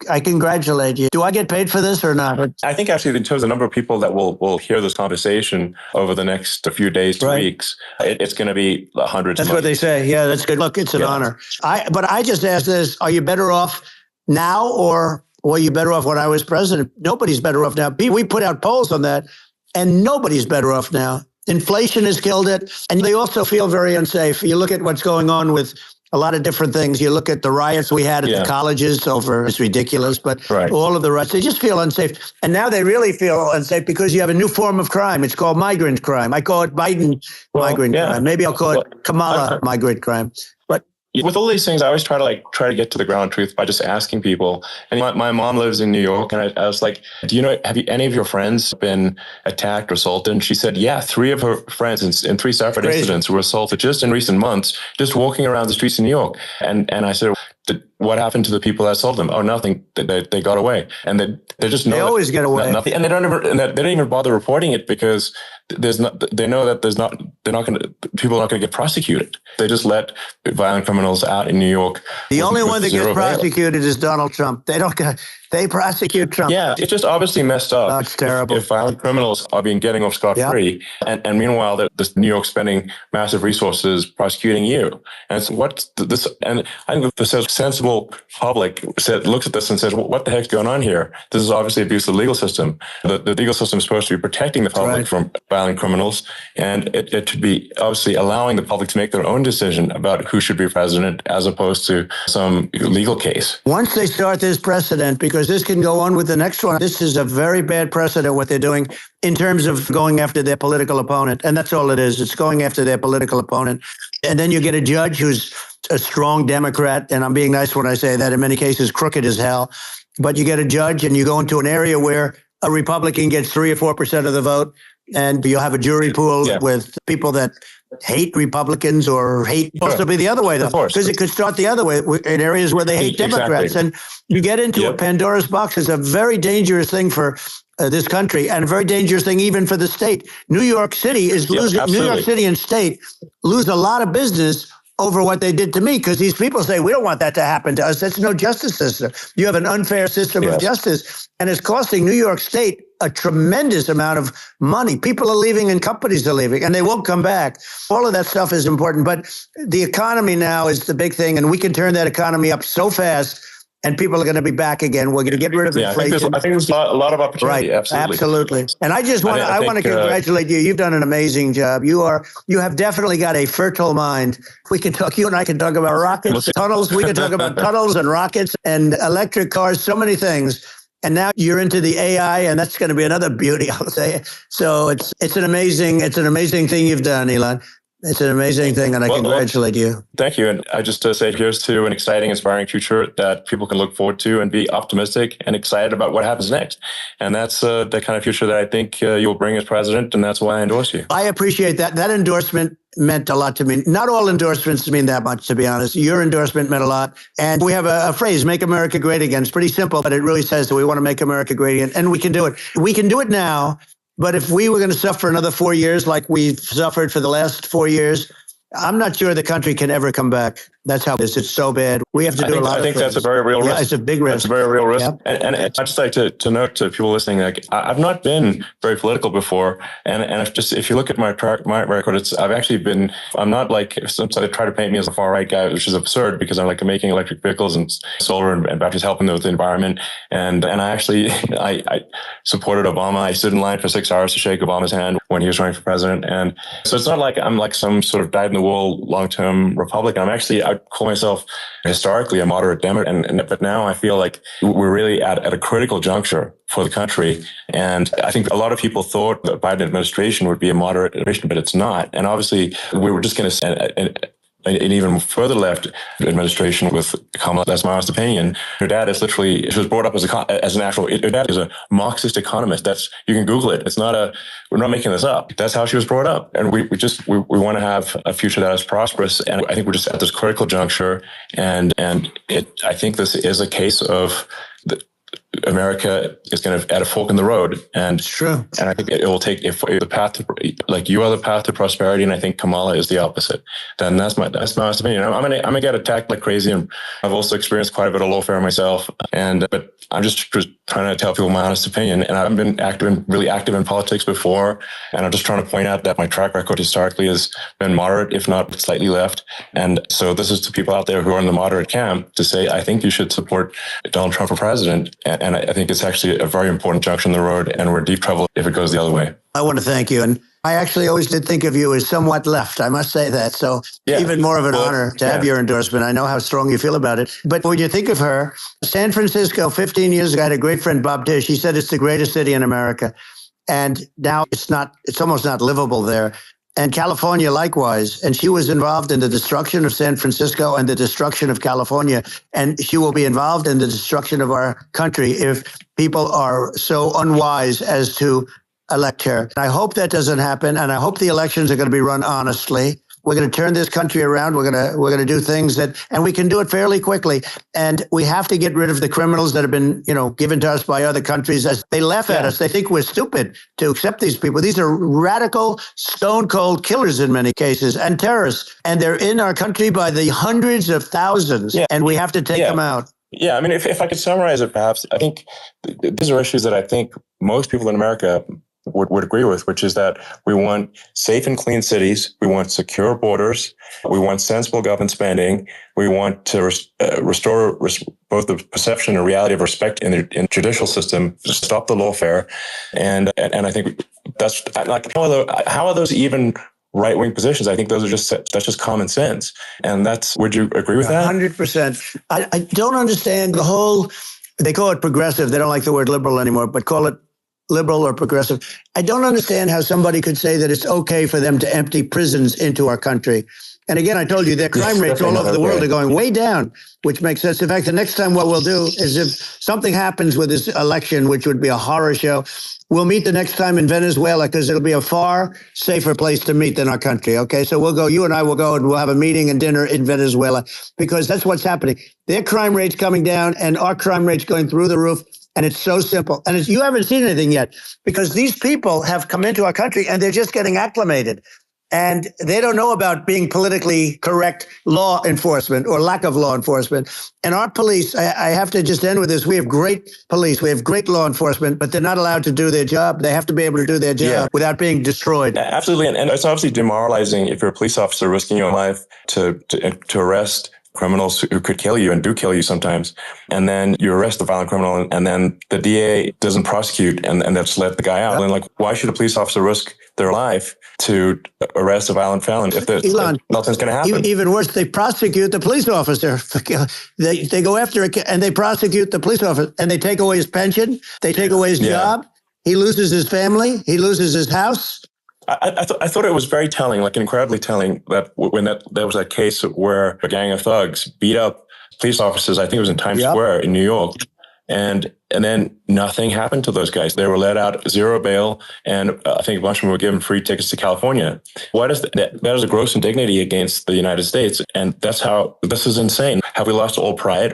B: I congratulate you. Do I get paid for this or not?
A: I think actually in terms of the number of people that will hear this conversation over the next few days to weeks, it's going to be hundreds.
B: That's what they say. Yeah, that's good. Look, it's an honor. But I just ask this, are you better off now or well, you're better off when I was president. Nobody's better off now. We put out polls on that, and nobody's better off now. Inflation has killed it, and they also feel very unsafe. You look at what's going on with a lot of different things. You look at the riots we had at the colleges over, it's ridiculous, but all of the riots, they just feel unsafe. And now they really feel unsafe because you have a new form of crime. It's called migrant crime. I call it Biden migrant crime. Maybe I'll call it Kamala migrant crime. But
C: with all these things, I always try to get to the ground truth by just asking people. And my mom lives in New York, and I was like, "Do you know? Have any of your friends been attacked or assaulted?" And she said, "Yeah, 3 of her friends in 3 separate incidents were assaulted just in recent months, just walking around the streets in New York." And I said, "What happened to the people that assaulted them?" "Oh, nothing. They got away." And they
B: always get away.
C: Nothing, and they don't even bother reporting it because they know that people are not going to get prosecuted. They just let violent criminals out in New York.
B: The only one that gets prosecuted is Donald Trump. They prosecute Trump.
C: Yeah, it's just obviously messed up.
B: That's terrible.
C: If violent criminals are getting off scot-free, and meanwhile, the New York spending massive resources prosecuting you. And it's and I think the sensible public looks at this and says, "What the heck's going on here? This is obviously abuse of the legal system. The legal system is supposed to be protecting the public from violent criminals, and it should be obviously allowing the public to make their own decision about who should be president as opposed to some legal case."
B: Once they start this precedent, because this can go on with the next one, this is a very bad precedent what they're doing in terms of going after their political opponent. And that's all it is. It's going after their political opponent. And then you get a judge who's a strong Democrat, and I'm being nice when I say that, in many cases crooked as hell. But you get a judge and you go into an area where a Republican gets 3 or 4% of the vote, and you have a jury pool with people that hate Republicans or hate supposed to be the other way, though, because it could start the other way in areas where they hate Democrats. And you get into a Pandora's box. It's a very dangerous thing for this country, and a very dangerous thing even for the state. New York City is losing. New York City and state lose a lot of business over what they did to me, because these people say, we don't want that to happen to us. That's no justice system. You have an unfair system of justice, and it's costing New York State a tremendous amount of money. People are leaving and companies are leaving, and they won't come back. All of that stuff is important, but the economy now is the big thing, and we can turn that economy up so fast, and people are going to be you get rid of inflation.
C: I think there's a lot of opportunity.
B: Right, absolutely. And I just want I want to congratulate you. You've done an amazing job. You have definitely got a fertile mind. We can talk. You and I can talk about rockets, tunnels. We can talk about tunnels and rockets and electric cars. So many things. And now you're into the AI, and that's going to be another beauty, I'll say. So it's an amazing thing you've done, Elon. It's an amazing thing, and I congratulate you.
C: Thank you. And I just say here's to an exciting, inspiring future that people can look forward to and be optimistic and excited about what happens next. And that's the kind of future that I think you'll bring as president, and that's why I endorse you.
B: I appreciate that. That endorsement meant a lot to me. Not all endorsements mean that much, to be honest. Your endorsement meant a lot. And we have a phrase, make America great again. It's pretty simple, but it really says that we want to make America great again. And we can do it. We can do it now. But if we were going to suffer another 4 years like we've suffered for the last 4 years, I'm not sure the country can ever come back. That's how it is. It's so bad. We have to do a lot of things.
C: I think that's a very real risk.
B: Yeah, it's a big risk.
C: It's a very real risk. Yep. And I'd just like to note to people listening, like, I've not been very political before. And if you look at my record, I'm not like, some they try to paint me as a far right guy, which is absurd, because I'm like making electric vehicles and solar and batteries, helping with the environment. And I actually, I supported Obama. I stood in line for 6 hours to shake Obama's hand when he was running for president. And so it's not like I'm like some sort of dyed-in-the-wool long-term Republican. I call myself historically a moderate Democrat, but now I feel like we're really at a critical juncture for the country. And I think a lot of people thought the Biden administration would be a moderate administration, but it's not. And obviously, we were just going to an even further left administration with Kamala. That's my honest opinion. Her dad is she was brought up her dad is a Marxist economist. You can Google it. We're not making this up. That's how she was brought up. And we want to have a future that is prosperous. And I think we're just at this critical juncture. And I think this is a case of America is going to at a fork in the road, and
B: it's true.
C: And I think it will take the path to, like, you are the path to prosperity, and I think Kamala is the opposite. Then that's my honest opinion. I'm gonna get attacked like crazy, and I've also experienced quite a bit of lawfare myself. But I'm just trying to tell people my honest opinion. And I've been really active in politics before. And I'm just trying to point out that my track record historically has been moderate, if not slightly left. And so this is to people out there who are in the moderate camp to say, I think you should support Donald Trump for president. And I think it's actually a very important junction in the road, and we're in deep trouble if it goes the other way.
B: I want to thank you. And I actually always did think of you as somewhat left. I must say that. So even more of an honor to have your endorsement. I know how strong you feel about it. But when you think of her, San Francisco, 15 years ago, I had a great friend, Bob Tish. He said it's the greatest city in America. And now it's almost not livable there. And California likewise. And she was involved in the destruction of San Francisco and the destruction of California. And she will be involved in the destruction of our country if people are so unwise as to elect her. I hope that doesn't happen. And I hope the elections are going to be run honestly. We're going to turn this country around. We're going to do things and we can do it fairly quickly. And we have to get rid of the criminals that have been, given to us by other countries. As they laugh at us, they think we're stupid to accept these people. These are radical, stone cold killers in many cases and terrorists. And they're in our country by the hundreds of thousands. And we have to take them out.
C: Yeah, I mean, if I could summarize it, perhaps, I think these are issues that I think most people in America would agree with, which is that we want safe and clean cities. We want secure borders. We want sensible government spending. We want to restore both the perception and reality of respect in the judicial system, to stop the lawfare. And I think that's like, how are those even right-wing positions? I think that's just common sense. And would you agree with that?
B: 100%. I don't understand they call it progressive. They don't like the word liberal anymore, but call it liberal or progressive. I don't understand how somebody could say that it's okay for them to empty prisons into our country. And again, I told you their crime rates all over the world are going way down, which makes sense. In fact, the next time what we'll do is if something happens with this election, which would be a horror show, we'll meet the next time in Venezuela because it'll be a far safer place to meet than our country. Okay, so you and I will go and we'll have a meeting and dinner in Venezuela because that's what's happening. Their crime rate's coming down and our crime rate's going through the roof. And it's so simple. And you haven't seen anything yet because these people have come into our country and they're just getting acclimated. And they don't know about being politically correct law enforcement or lack of law enforcement. And our police, I have to just end with this. We have great police. We have great law enforcement, but they're not allowed to do their job. They have to be able to do their job without being destroyed.
C: Absolutely. And it's obviously demoralizing if you're a police officer risking your life to arrest criminals who could kill you and do kill you sometimes. And then you arrest the violent criminal and then the DA doesn't prosecute and that's let the guy out. And why should a police officer risk their life to arrest a violent felon if nothing's going to happen?
B: Even worse, they prosecute the police officer. They go after it and they prosecute the police officer and they take away his pension. They take away his job. He loses his family. He loses his house.
C: I thought it was very telling, like incredibly telling, that when there was that case where a gang of thugs beat up police officers, I think it was in Times Square in New York, and then nothing happened to those guys. They were let out, zero bail, and I think a bunch of them were given free tickets to California. Why does that is a gross indignity against the United States, and this is insane. Have we lost all pride?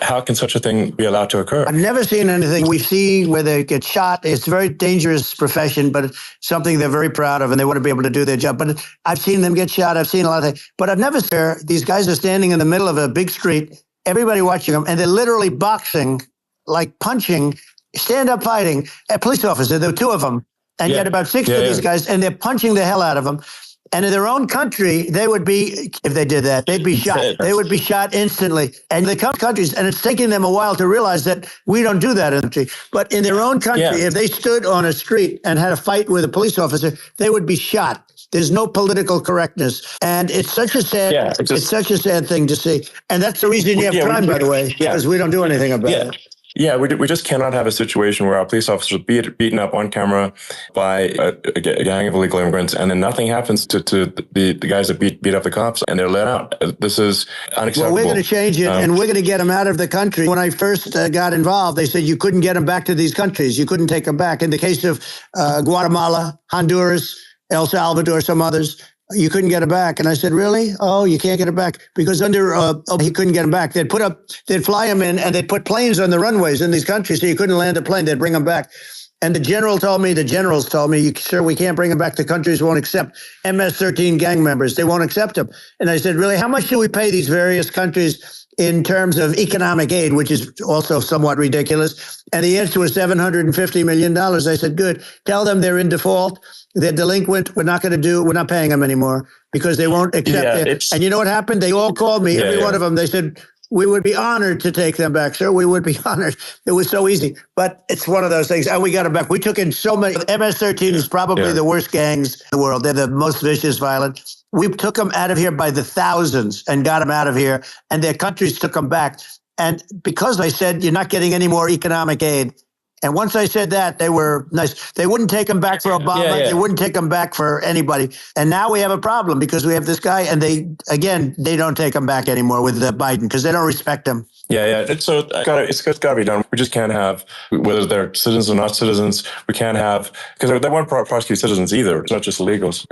C: How can such a thing be allowed to occur?
B: I've never seen anything. We see where they get shot. It's a very dangerous profession, but it's something they're very proud of, and they want to be able to do their job. But I've seen them get shot. I've seen a lot of things, but I've never seen these guys are standing in the middle of a big street, everybody watching them, and they're literally boxing, like punching, stand-up fighting a police officer. There were two of them, and you had about 60 of these guys, and they're punching the hell out of them. And in their own country, they would be, if they did that, they'd be shot. They would be shot instantly. And they come to countries, and it's taking them a while to realize that we don't do that in the country. But in their own country, if they stood on a street and had a fight with a police officer, they would be shot. There's no political correctness. And it's such a sad, it's such a sad thing to see. And that's the reason you have crime, by the way, because we don't do anything about it.
C: Yeah, we just cannot have a situation where our police officers are beaten up on camera by a gang of illegal immigrants, and then nothing happens to the guys that beat up the cops, and they're let out. This is unacceptable.
B: Well, we're going to change it, and we're going to get them out of the country. When I first got involved, they said you couldn't get them back to these countries. You couldn't take them back. In the case of Guatemala, Honduras, El Salvador, some others, you couldn't get it back. And I said, really? Oh, you can't get it back? Because he couldn't get him back. They'd fly him in and they'd put planes on the runways in these countries so you couldn't land a plane. They'd bring them back. And the generals told me, sir, we can't bring them back. The countries won't accept MS-13 gang members. They won't accept them. And I said, really, how much do we pay these various countries in terms of economic aid, which is also somewhat ridiculous. And the answer was $750 million. I said, good. Tell them they're in default. They're delinquent. We're not paying them anymore because they won't accept it. And you know what happened? They all called me, every one of them. They said, we would be honored to take them back, sir. We would be honored. It was so easy. But it's one of those things. And we got them back. We took in so many. MS-13 is probably the worst gangs in the world. They're the most vicious, violent. We took them out of here by the thousands and got them out of here. And their countries took them back. And because I said, you're not getting any more economic aid. And once I said that, they were nice. They wouldn't take them back for Obama. They wouldn't take them back for anybody. And now we have a problem because we have this guy, and they don't take them back anymore with Biden because they don't respect him.
A: So it's got to be done. We just can't have, whether they're citizens or not citizens, we can't have, because they won't prosecute citizens either. It's not just illegals.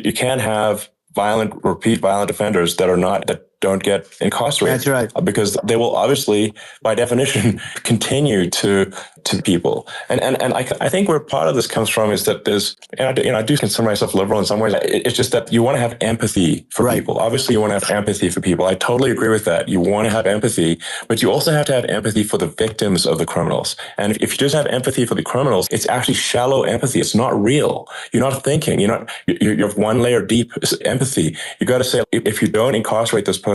A: You can't have repeat violent offenders that don't get incarcerated.
B: That's right.
A: Because they will obviously, by definition, continue to people. And I think where part of this comes from is that I do consider myself liberal in some ways. It's just that you want to have empathy for people. Obviously, you want to have empathy for people. I totally agree with that. You want to have empathy, but you also have to have empathy for the victims of the criminals. And if you just have empathy for the criminals, it's actually shallow empathy. It's not real. You're not thinking. You're one layer deep empathy. You got to say, if you don't incarcerate this person,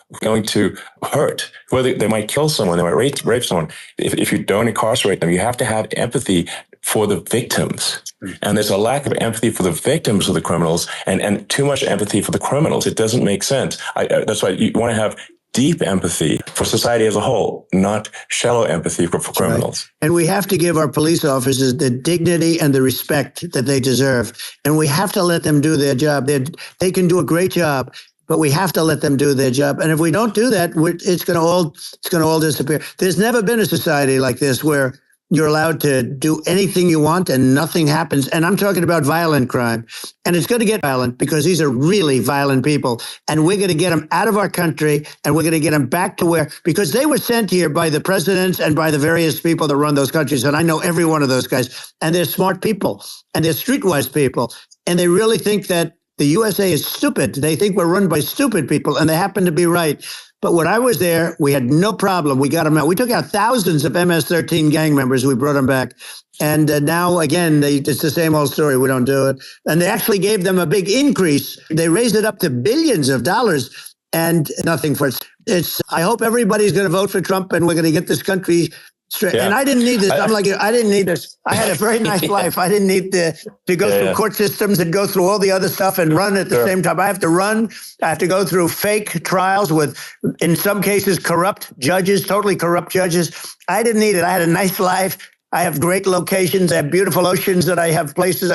A: it's going to hurt. Whether they might kill someone, they might rape someone. If you don't incarcerate them, you have to have empathy for the victims. And there's a lack of empathy for the victims of the criminals and too much empathy for the criminals. It doesn't make sense. That's why you want to have deep empathy for society as a whole, not shallow empathy for criminals.
B: Right. And we have to give our police officers the dignity and the respect that they deserve. And we have to let them do their job. They can do a great job, but we have to let them do their job. And if we don't do that, it's going to all disappear. There's never been a society like this where you're allowed to do anything you want and nothing happens. And I'm talking about violent crime. And it's going to get violent because these are really violent people. And we're going to get them out of our country and we're going to get them back to because they were sent here by the presidents and by the various people that run those countries. And I know every one of those guys. And they're smart people and they're streetwise people. And they really think that the USA is stupid. They think we're run by stupid people, and they happen to be right. But when I was there, we had no problem. We got them out. We took out thousands of MS-13 gang members. We brought them back. And now, again, it's the same old story. We don't do it. And they actually gave them a big increase. They raised it up to billions of dollars and nothing for it. I hope everybody's going to vote for Trump, and we're going to get this country straight. Yeah. And I didn't need this. I didn't need this. I had a very nice life. I didn't need to go through court systems and go through all the other stuff and run at the same time. I have to run. I have to go through fake trials with, in some cases, corrupt judges, totally corrupt judges. I didn't need it. I had a nice life. I have great locations. I have beautiful oceans that I have places.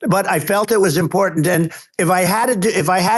B: But I felt it was important. And if I had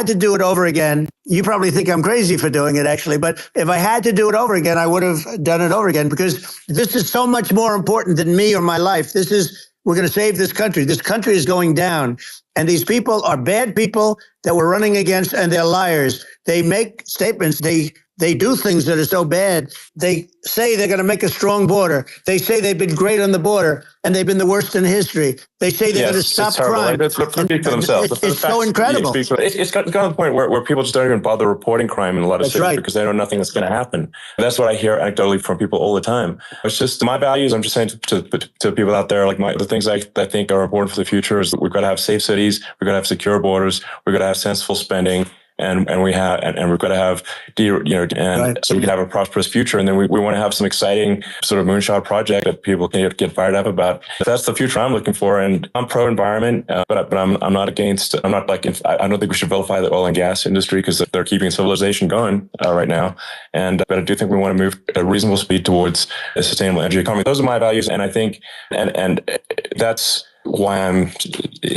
B: to do it over again, you probably think I'm crazy for doing it, actually. But if I had to do it over again, I would have done it over again because this is so much more important than me or my life. We're going to save this country. This country is going down. And these people are bad people that we're running against, and they're liars. They make statements. They do things that are so bad. They say they're going to make a strong border. They say they've been great on the border, and they've been the worst in history. They say they're going to stop crime.
A: They speak for themselves.
B: It's so incredible.
A: It's got to the point where people just don't even bother reporting crime in a lot of cities because they know nothing that's going to happen. And that's what I hear anecdotally from people all the time. It's just my values. I'm just saying to people out there, like the things I think are important for the future is we've got to have safe cities. We've got to have secure borders. We've got to have sensible spending. And we've got to have, so we can have a prosperous future. And then we want to have some exciting sort of moonshot project that people can get fired up about. That's the future I'm looking for. And I'm pro environment, but I'm not against. I don't think we should vilify the oil and gas industry because they're keeping civilization going right now. But I do think we want to move at a reasonable speed towards a sustainable energy economy. Those are my values, and I think, and that's why I'm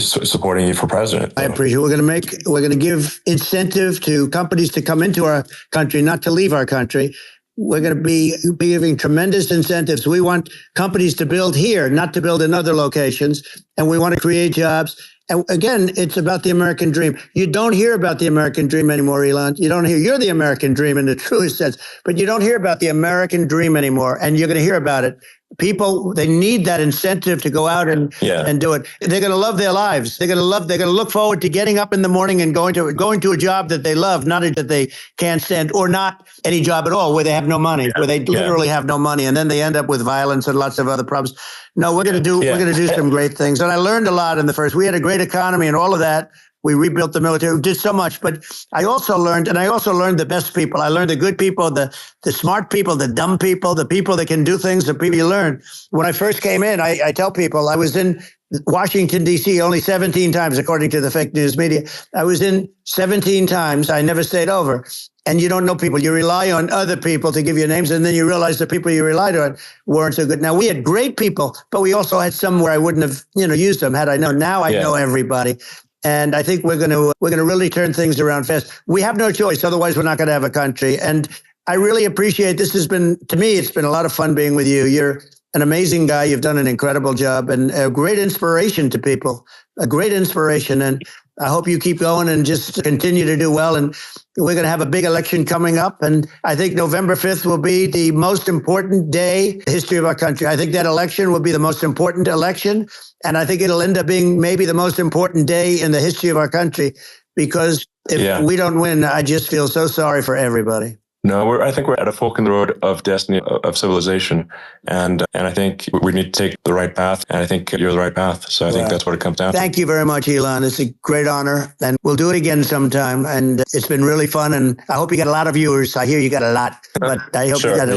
A: supporting you for president.
B: I appreciate it. We're going to give incentive to companies to come into our country, not to leave our country. We're going to be giving tremendous incentives. We want companies to build here, not to build in other locations. And we want to create jobs. And again, it's about the American dream. You don't hear about the American dream anymore, Elon. You're the American dream in the truest sense, but you don't hear about the American dream anymore. And you're going to hear about it people, they need that incentive to go out and do it. They're going to love their lives. They're going to look forward to getting up in the morning and going to a job that they love, not that they can't stand, or not any job at all where they have no money, where they literally have no money, and then they end up with violence and lots of other problems. No, we're going to do some great things. And I learned a lot in the first. We had a great economy and all of that. We rebuilt the military, we did so much, but I also learned the best people. I learned the good people, the smart people, the dumb people, the people that can do things, the people you learn. When I first came in, I tell people I was in Washington, D.C. only 17 times, according to the fake news media. I was in 17 times. I never stayed over. And you don't know people. You rely on other people to give you names, and then you realize the people you relied on weren't so good. Now, we had great people, but we also had some where I wouldn't have, used them had I known. Now I know everybody. And I think we're going to really turn things around fast. We have no choice. Otherwise, we're not going to have a country. And I really appreciate this. To me, it's been a lot of fun being with you. You're an amazing guy. You've done an incredible job and a great inspiration to people, a great inspiration. And I hope you keep going and just continue to do well. And we're going to have a big election coming up. And I think November 5th will be the most important day in the history of our country. I think that election will be the most important election. And I think it'll end up being maybe the most important day in the history of our country, because if we don't win, I just feel so sorry for everybody.
A: No, I think we're at a fork in the road of destiny, of civilization. And I think we need to take the right path. And I think you're the right path. So I think that's what it comes down to.
B: Thank you very much, Elon. It's a great honor. And we'll do it again sometime. And it's been really fun. And I hope you got a lot of viewers. I hear you got a lot, but I hope you got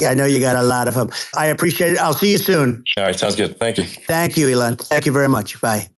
B: I know you got a lot of them. I appreciate it. I'll see you soon.
A: All right. Sounds good. Thank you.
B: Thank you, Elon. Thank you very much. Bye.